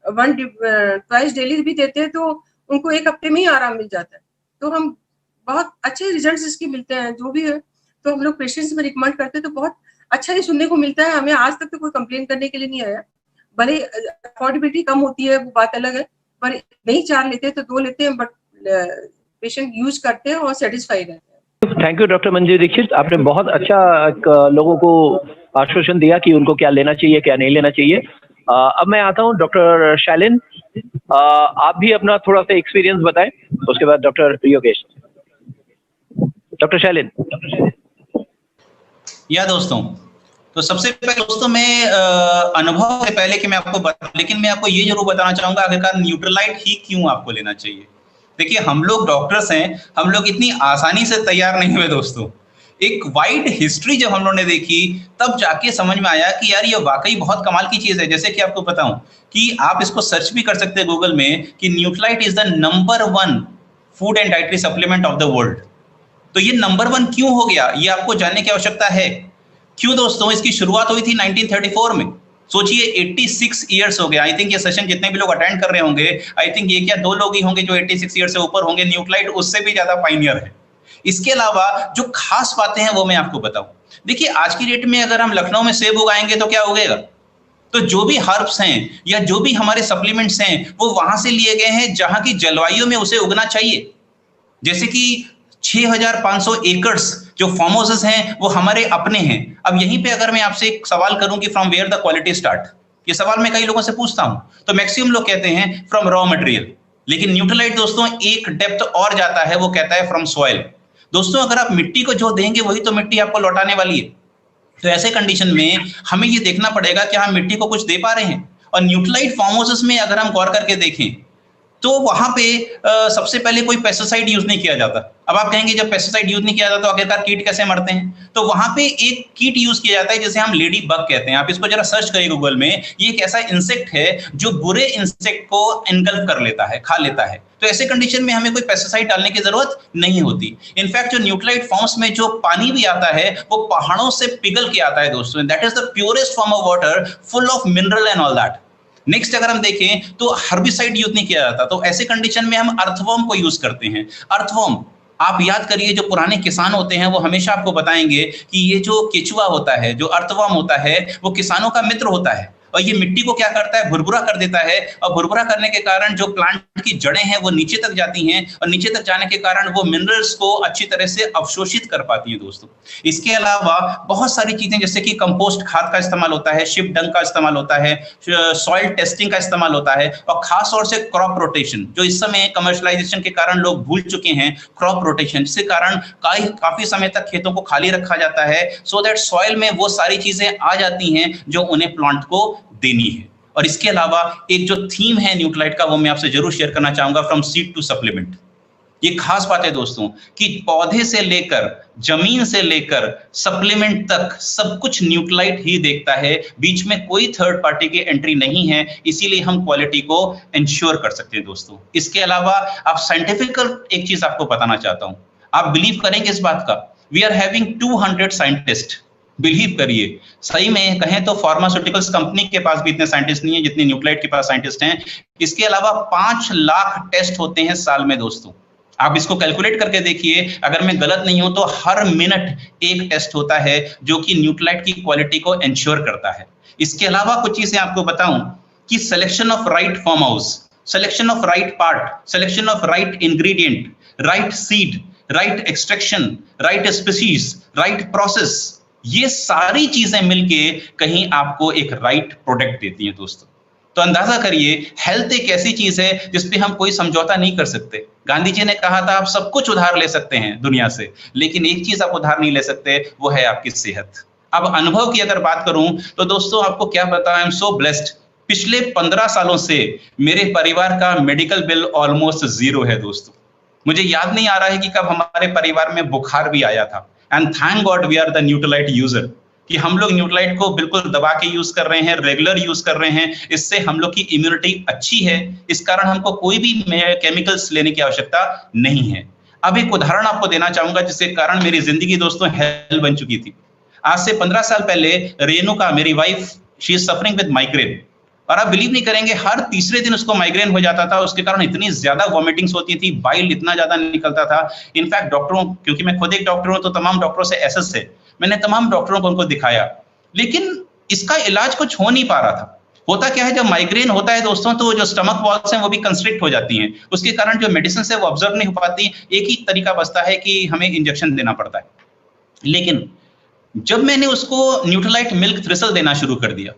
[SPEAKER 5] 1-2 डेली भी देते हैं, तो उनको 1 हफ्ते में ही आराम मिल जाता है। तो हम बहुत अच्छे रिजल्ट्स इसकी मिलते हैं जो भी है, तो हम लोग पेशेंट्स में रिकमेंड करते हैं तो बहुत अच्छा ही सुनने को मिलता है। हमें आज तक तो कोई कंप्लेन करने के लिए नहीं आया। भले अफोर्डेबिलिटी कम होती है वो बात अलग है, पर नहीं 4 लेते तो 2 लेते हैं, बट पेशेंट यूज करते हैं और सेटिस्फाइड रहते हैं।
[SPEAKER 6] Thank you doctor Manju Dikshit, आपने बहुत अच्छा लोगों को आश्वासन दिया कि उनको क्या लेना चाहिए क्या नहीं लेना चाहिए। अब मैं आता हूँ डॉक्टर शैलिन, आप भी अपना थोड़ा सा एक्सपीरियंस बताएं, उसके बाद डॉक्टर योगेश। डॉक्टर शैलिन।
[SPEAKER 4] या दोस्तों, तो सबसे पहले दोस्तों मैं अनुभव से पहले कि मैं आपको लेकिन मैं आपको ये जरूर बताना चाहूंगा आखिरकार न्यूट्रलाइट ही क्यों आपको लेना चाहिए। देखिए, हम लोग डॉक्टर्स हैं, हम लोग इतनी आसानी से तैयार नहीं हुए दोस्तों। एक वाइड हिस्ट्री जब हम लोगों ने देखी तब जाके समझ में आया कि यार ये वाकई बहुत कमाल की चीज है। जैसे कि आपको बताऊं कि आप इसको सर्च भी कर सकते हैं गूगल में कि Nutrilite is the number 1 food and dietary supplement of the world. तो ये नंबर 1 क्यों हो गया, ये आपको जानने की आवश्यकता है। क्यों दोस्तों? इसकी शुरुआत हुई थी 1934 में। सोचिए 86 ईयर्स हो गए। आई थिंक ये सेशन जितने भी लोग अटेंड कर रहे होंगे, आई थिंक ये क्या 2 लोग ही होंगे जो 86 ईयर से ऊपर होंगे। न्यूट्रलाइट उससे भी ज्यादा पाइनियर है। इसके अलावा जो खास बातें हैं वो मैं आपको बताऊं। देखिए, आज की डेट में अगर हम लखनऊ में सेब उगाएंगे तो क्या उगेगा? तो जो भी हर्ब्स हैं या जो भी हमारे सप्लीमेंट्स हैं वो वहां से लिए गए हैं जहां की जलवायु में उसे उगना चाहिए। जैसे कि 6500 एकड़्स जो फार्म हाउसेस हैं वो हमारे अपने हैं। अब यहीं पे अगर मैं आपसे एक सवाल करूं कि from where the quality start, ये सवाल मैं कई लोगों से पूछता हूं तो मैक्सिमम लोग कहते हैं फ्रॉम रॉ मटेरियल। लेकिन न्यूट्रलाइट दोस्तों एक डेप्थ और जाता है, वो कहता है फ्रॉम सॉइल। दोस्तों, अगर आप मिट्टी को जो देंगे वही तो मिट्टी आपको लौटाने वाली है। तो ऐसे कंडीशन में हमें ये देखना पड़ेगा कि हम मिट्टी को कुछ दे पा रहे हैं। और न्यूट्रलाइट फार्म हाउसेस में अगर हम गौर करके देखें तो वहां पे सबसे पहले कोई पेस्टिसाइड यूज नहीं किया जाता। अब आप कहेंगे जब पेस्टिसाइड यूज नहीं किया जाता तो आखिरकार कीट कैसे मरते हैं? तो वहां पे एक कीट यूज किया जाता है जिसे हम लेडी बग कहते हैं। आप इसको जरा सर्च करिए गूगल में। ये एक ऐसा इंसेक्ट है जो बुरे इंसेक्ट को एनगल्फ कर लेता है, खा लेता है। तो ऐसे कंडीशन में हमें कोई पेस्टिसाइड डालने की जरूरत नहीं होती। इनफैक्ट जो न्यूट्रलाइट फॉर्म्स में जो पानी भी आता है वो पहाड़ों से पिघल के आता है दोस्तों। That is the purest form of water, full of mineral and all that. Next अगर हम देखें तो हर्बिसाइड यूज नहीं किया जाता। तो ऐसे कंडीशन में हम अर्थवर्म को यूज करते हैं। अर्थवर्म, आप याद करिए जो पुराने किसान होते हैं वो हमेशा आपको बताएंगे कि ये जो केचुआ होता है, जो अर्थवर्म होता है, वो किसानों का मित्र होता है। और ये मिट्टी को क्या करता है? भुरभुरा कर देता है। और भुरभुरा करने के कारण जो प्लांट की जड़ें हैं वो नीचे तक जाती हैं और नीचे तक जाने के कारण वो मिनरल्स को अच्छी तरह से अवशोषित कर पाती हैं दोस्तों। इसके अलावा बहुत सारी चीजें जैसे कि कंपोस्ट खाद का इस्तेमाल होता है, शिप डंग का इस्तेमाल होता है, सॉइल टेस्टिंग का इस्तेमाल होता है, और खास तौर से क्रॉप रोटेशन, जो इस समय कमर्शलाइजेशन के कारण लोग भूल चुके हैं। क्रॉप रोटेशन जिसके कारण काफी समय तक खेतों को खाली रखा जाता है सो दैट सॉइल में वो सारी चीजें आ जाती हैं जो उन्हें प्लांट को देनी है। और इसके अलावा एक जो थीम है न्यूट्रलाइट का वो मैं आपसे जरूर शेयर करना चाहूंगा, फ्रॉम सीड टू सप्लीमेंट। ये खास बात है दोस्तों कि पौधे से लेकर जमीन से लेकर सप्लीमेंट तक सब कुछ न्यूट्रलाइट ही देखता है। बीच में कोई थर्ड पार्टी की एंट्री नहीं है, इसीलिए हम क्वालिटी को इंश्योर कर सकते हैं दोस्तों। इसके अलावा आप साइंटिफिकल एक चीज आपको बताना चाहता हूं, आप बिलीव करेंगे इस बात का, we are having 200 scientist. Believe करिए, सही में कहें तो फार्मास्यूटिकल्स कंपनी के पास भी इतने साइंटिस्ट नहीं है जितने न्यूट्रलाइट के पास साइंटिस्ट हैं। इसके अलावा 5 लाख टेस्ट होते हैं साल में दोस्तों। आप इसको कैलकुलेट करके देखिए, अगर मैं गलत नहीं हूं तो हर मिनट एक टेस्ट होता है जो कि न्यूट्रलाइट की क्वालिटी को इंश्योर करता है। इसके अलावा कुछ चीजें आपको बताऊं कि selection of right farm house, selection of right part, selection of right ingredient, right seed, right extraction, right species, right process, ये सारी चीजें मिलके कहीं आपको एक राइट प्रोडक्ट देती हैं दोस्तों। तो अंदाजा करिए, हेल्थ एक ऐसी चीज है जिसपे हम कोई समझौता नहीं कर सकते। गांधी जी ने कहा था आप सब कुछ उधार ले सकते हैं दुनिया से, लेकिन एक चीज आप उधार नहीं ले सकते, वो है आपकी सेहत। अब अनुभव की अगर बात करूं तो दोस्तों आपको क्या पता, आई एम सो ब्लेस्ड। पिछले 15 सालों से मेरे परिवार का मेडिकल बिल ऑलमोस्ट 0 है दोस्तों। मुझे याद नहीं आ रहा है कि कब हमारे परिवार में बुखार भी आया था। And thank god we are the Nutrilite user, कि हम लोग न्यूट्रलाइट को बिल्कुल दबा के यूज कर रहे हैं, रेगुलर यूज कर रहे हैं। इससे हम लोग की इम्यूनिटी अच्छी है, इस कारण हमको कोई भी केमिकल्स लेने की आवश्यकता नहीं है। अब एक उदाहरण आपको देना चाहूंगा जिसके कारण मेरी जिंदगी दोस्तों हेल बन चुकी थी। आज से 15 साल पहले रेणुका मेरी wife, she is suffering with migraine, और आप बिलीव नहीं करेंगे हर तीसरे दिन उसको माइग्रेन हो जाता था। उसके कारण इतनी ज्यादा वॉमिटिंग्स होती थी, बाइल इतना ज्यादा निकलता था। इनफैक्ट डॉक्टरों, क्योंकि मैं खुद एक डॉक्टर हूं तो तमाम डॉक्टरों से एसएस है, मैंने तमाम डॉक्टरों को उनको दिखाया, लेकिन इसका इलाज कुछ हो नहीं पा रहा था। होता क्या है, जब माइग्रेन होता है दोस्तों तो जो स्टमक वॉल्स हैं वो भी कंस्ट्रिक्ट हो जाती हैं, उसके कारण जो मेडिसिन है वो ऑब्जर्व नहीं हो पाती। एक ही तरीका बचता है कि हमें इंजेक्शन देना पड़ता है। लेकिन जब मैंने उसको न्यूट्रलाइट मिल्क थ्रिसल देना शुरू कर दिया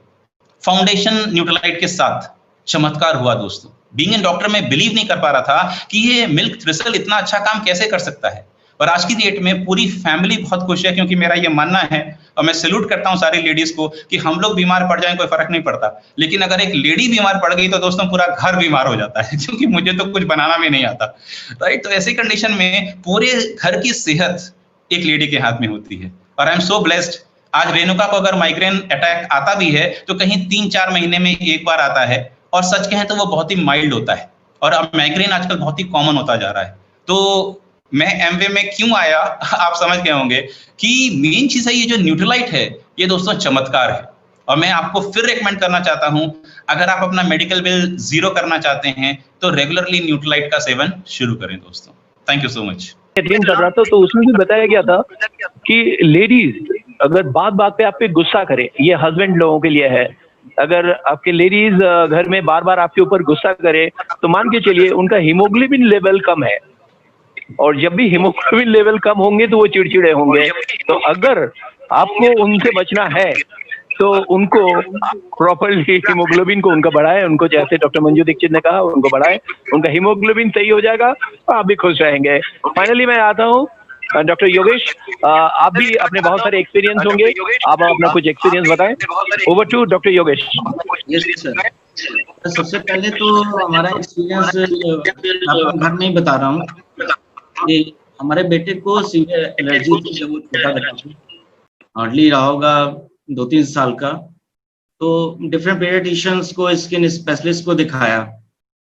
[SPEAKER 4] फाउंडेशन न्यूट्रलाइट के साथ, चमत्कार हुआ दोस्तों। बीइंग एन डॉक्टर मैं बिलीव नहीं कर पा रहा था कि ये मिल्क थ्रिसल इतना अच्छा काम कैसे कर सकता है। और आज की डेट में पूरी फैमिली बहुत खुश है, क्योंकि मेरा ये मानना है और मैं सैल्यूट करता हूं सारी लेडीज को कि हम लोग बीमार पड़ जाएं कोई फर्क नहीं पड़ता, लेकिन अगर एक लेडी बीमार पड़ गई तो दोस्तों पूरा घर बीमार हो जाता है, क्योंकि मुझे तो कुछ बनाना भी नहीं आता, राइट। तो ऐसी कंडीशन में पूरे घर की सेहत एक लेडी के हाथ में होती है। और आई एम सो ब्लेस्ड, आज रेणुका को अगर माइग्रेन अटैक आता भी है तो कहीं 3-4 महीने में एक बार आता है, और सच कहें तो वो बहुत ही माइल्ड होता है। और अब माइग्रेन आजकल बहुत ही कॉमन होता जा रहा है। तो मैं एमवे में क्यों आया आप समझ गए होंगे कि मेन चीज है ये जो न्यूट्रलाइट है, ये दोस्तों चमत्कार है। और मैं आपको फिर रेकमेंड करना चाहता हूं, अगर आप अपना मेडिकल बिल 0 करना चाहते हैं तो रेगुलरली न्यूट्रलाइट का सेवन शुरू करें दोस्तों। Thank you so much.
[SPEAKER 6] कर रहा था तो उसमें भी बताया गया था कि लेडीज अगर बात बात पे आप पे गुस्सा करे, ये हस्बैंड लोगों के लिए है। अगर आपके लेडीज घर में बार बार आपके ऊपर गुस्सा करे तो मान के चलिए उनका हीमोग्लोबिन लेवल कम है, और जब भी हीमोग्लोबिन लेवल कम होंगे तो वो चिड़चिड़े होंगे। तो अगर आपको उनसे बचना है तो उनको प्रॉपरली हीमोग्लोबिन को उनका बढ़ाए, उनको जैसे डॉक्टर मंजू दीक्षित ने कहा उनको बढ़ाए, उनका हीमोग्लोबिन सही हो जाएगा, आप भी खुश रहेंगे। फाइनली मैं आता हूँ डॉक्टर योगेश, आप भी अपने बहुत सारे एक्सपीरियंस होंगे, आप अपना कुछ एक्सपीरियंस बताएं। Over to doctor Yogesh.
[SPEAKER 3] Yes sir, सबसे पहले तो हमारा एक्सपीरियंस आपको घर में ही बता रहा हूँ कि हमारे बेटे को सीवियर एलर्जी थी जब वो छोटा बच्चा था, हार्डली रहा होगा 2-3 साल का। तो डिफरेंट पीडियाट्रिशियंस को, स्किन स्पेशलिस्ट को दिखाया,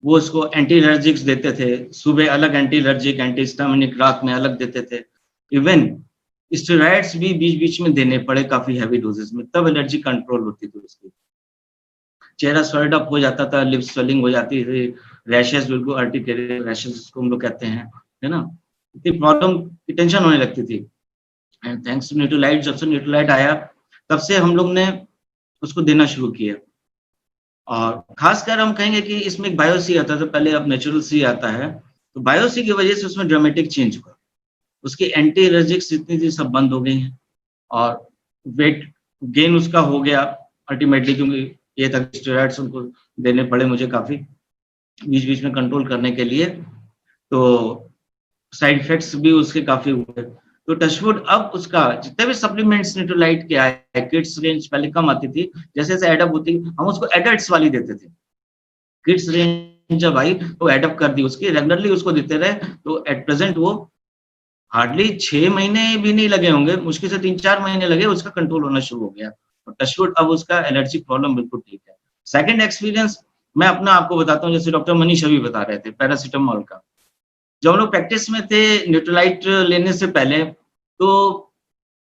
[SPEAKER 3] वो उसको एंटी एलर्जिक्स देते थे, सुबह अलग एंटी एलर्जिक, एंटी हिस्टामिनिक रात में अलग देते थे। इवन स्टेरॉइड्स भी बीच बीच में देने पड़े काफी हैवी डोजेस में, तब एलर्जी कंट्रोल होती थी उसकी। चेहरा स्वेल्ड अप हो जाता था, लिप स्वेलिंग हो जाती थी, रैशेस, बिल्कुल अर्टिकुलर रैशेस जिसको हम लोग कहते हैं, है ना, इतनी प्रॉब्लम की टेंशन होने लगती थी। एंड थैंक्स टू न्यूट्रलाइट, जब से न्यूट्रलाइट आया तब से हम लोग ने उसको देना शुरू किया। और खासकर हम कहेंगे कि इसमें एक बायोसी आता था, पहले अब नेचुरल सी आता है, तो बायोसी की वजह से उसमें ड्रामेटिक चेंज हुआ। उसकी एंटी एलर्जिक्स जितनी थी सब बंद हो गई हैं, और वेट गेन उसका हो गया अल्टीमेटली, क्योंकि ये तक स्टेरॉइड्स उनको देने पड़े मुझे काफी बीच बीच में कंट्रोल करने के लिए, तो साइड इफेक्ट्स भी उसके काफी हुए। तो टचवुड अब उसका जितने भी सप्लीमेंट्स न्यूट्रलाइट के आए, किड्स रेंज पहले कम आती थी, जैसे जैसे एडअप होती हम उसको एडल्ट्स वाली देते थे। किड्स रेंज जब आई तो एडअप कर दी उसकी, रेगुलरली उसको देते रहे। तो एट प्रेजेंट वो हार्डली 6 महीने भी नहीं लगे होंगे, मुश्किल से 3-4 महीने लगे, उसका कंट्रोल होना शुरू हो गया। और टचवुड अब उसका एलर्जी प्रॉब्लम बिल्कुल ठीक है। सेकेंड एक्सपीरियंस मैं अपना आपको बताता हूँ, जैसे डॉक्टर मनीष अभी बता रहे थे पैरासीटामोल का। जब हम लोग प्रैक्टिस में थे न्यूट्रलाइट लेने से पहले, तो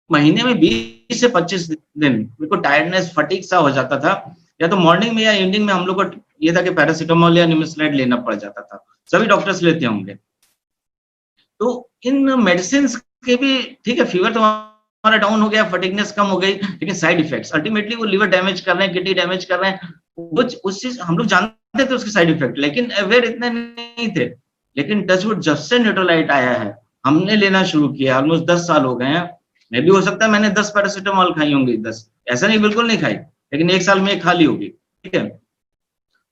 [SPEAKER 3] महीने में 20 से 25 दिन मेरे को टायर्डनेस, फटीग सा हो जाता था, या तो मॉर्निंग में या इवनिंग में हम लोग को ये था कि पैरासीटामोल या निमेसुलाइड लेना पड़ जाता था। सभी डॉक्टर्स लेते होंगे। तो इन मेडिसिन के भी ठीक है, फीवर तो हमारा डाउन हो गया, फटीगनेस कम हो गई, लेकिन साइड इफेक्ट्स अल्टीमेटली वो लिवर डैमेज कर रहे हैं, किडनी डैमेज कर रहे हैं, वो उस चीज हम लोग जानते थे उसके साइड इफेक्ट, लेकिन अवेयर इतने नहीं थे। लेकिन टचवुड जब से न्यूट्रलाइट आया है, हमने लेना शुरू किया, ऑलमोस्ट 10 साल हो गए हैं, मैं भी हो सकता है मैंने 10 पैरासीटामोल खाई होंगी, 10, ऐसा नहीं बिल्कुल नहीं खाई, लेकिन 1 साल में एक खा ली होगी, ठीक है।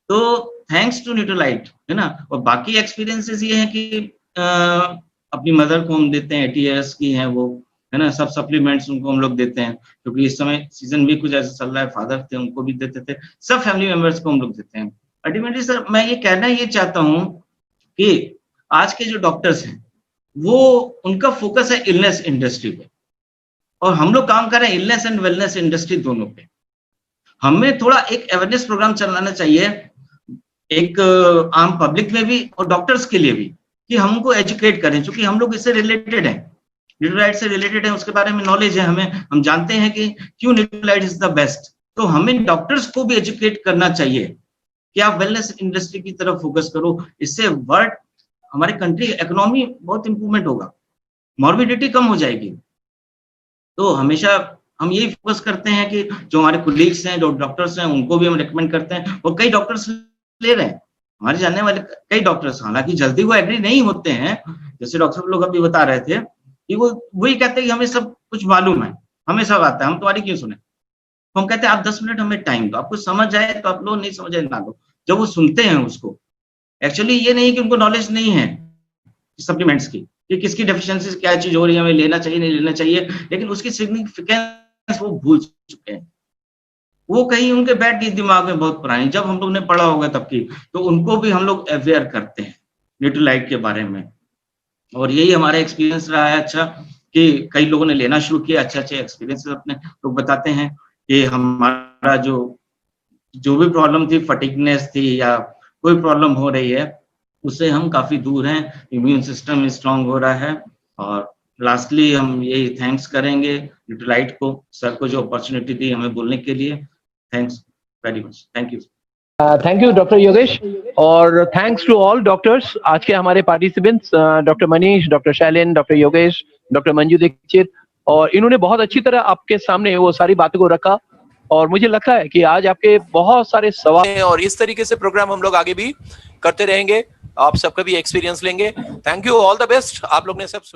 [SPEAKER 3] तो थैंक्स टू न्यूट्रोलाइट, है ना। और बाकी एक्सपीरियंसेस ये हैं कि अपनी मदर को हम देते हैं, 80 ईयर्स की हैं वो, है ना, सब सप्लीमेंट्स उनको हम लोग देते हैं, क्योंकि इस समय सीजन भी कुछ ऐसा चल रहा है, फादर थे उनको भी देते थे, सब फैमिली मेंबर्स को हम लोग देते हैं। अल्टीमेटली सर मैं ये कहना ये चाहता हूँ कि आज के जो डॉक्टर्स हैं वो उनका फोकस है इलनेस इंडस्ट्री पे, और हम लोग काम कर रहे हैं इलनेस एंड वेलनेस इंडस्ट्री दोनों पे। हमें थोड़ा एक अवेयरनेस प्रोग्राम चलाना चाहिए, एक आम पब्लिक में भी और डॉक्टर्स के लिए भी, कि हमको एजुकेट करें, क्योंकि हम लोग इससे रिलेटेड हैं, न्यूट्रोलाइट से रिलेटेड है, उसके बारे में नॉलेज है हमें, हम जानते हैं कि क्यों न्यूट्रोलाइट इज द बेस्ट। तो हमें डॉक्टर्स को भी एजुकेट करना चाहिए कि आप वेलनेस इंडस्ट्री की तरफ फोकस करो, इससे वर्ल्ड हमारे कंट्री इकोनॉमी बहुत इंप्रूवमेंट होगा, मॉर्बिडिटी कम हो जाएगी। तो हमेशा हम यही फोकस करते हैं कि जो हमारे कोलीग्स हैं, जो डॉक्टर्स हैं, उनको भी हम रिकमेंड करते हैं, और कई डॉक्टर्स ले रहे हैं, हमारे जानने वाले कई डॉक्टर्स, हालांकि जल्दी वो एग्री नहीं होते हैं, जैसे डॉक्टर लोग अभी बता रहे थे कि वो वही कहते हैं कि हमें सब कुछ मालूम है, हमें सब आता है, हम तुम्हारी क्यों सुने। तो हम कहते हैं आप 10 मिनट हमें टाइम दो, आपको समझ आए तो आप लो, नहीं समझ आए ना लो। जब वो सुनते हैं उसको, एक्चुअली ये नहीं कि उनको नॉलेज नहीं है सप्लीमेंट्स की, कि किसकी डेफिशिएंसी क्या चीज हो रही है, हमें लेना चाहिए नहीं लेना चाहिए, लेकिन उसकी सिग्निफिकेंस वो भूल चुके हैं, वो कहीं उनके बैठ गई दिमाग में बहुत पुरानी, जब हम लोग ने पढ़ा होगा तब की। तो उनको भी हम लोग अवेयर करते हैं न्यूट्रोलाइट के बारे में, और यही हमारा एक्सपीरियंस रहा है अच्छा, कि कई लोगों ने लेना शुरू किया, अच्छे अच्छे एक्सपीरियंस अपने लोग बताते हैं कि हमारा जो भी प्रॉब्लम थी, फटीगनेस थी या कोई प्रॉब्लम हो रही है, उससे हम काफी दूर हैं, इम्यून सिस्टम स्ट्रांग हो रहा है। और लास्टली हम यही थैंक्स करेंगे न्यूट्रोलाइट को, सर को जो अपॉर्चुनिटी दी हमें बोलने के लिए। Thanks very much, thank you.
[SPEAKER 6] Thank you doctor Yogesh, और थैंक्स टू ऑल डॉक्टर्स, आज के हमारे participants, doctor Manish, doctor Shailen, doctor Yogesh, doctor Manju Dikshit, और इन्होंने बहुत अच्छी तरह आपके सामने वो सारी बातों को रखा, और मुझे लगता है कि आज आपके बहुत सारे सवाल,
[SPEAKER 1] और इस तरीके से प्रोग्राम हम लोग आगे भी करते रहेंगे, आप सबका भी एक्सपीरियंस लेंगे। Thank you, all the best. आप लोग ने सब सुना।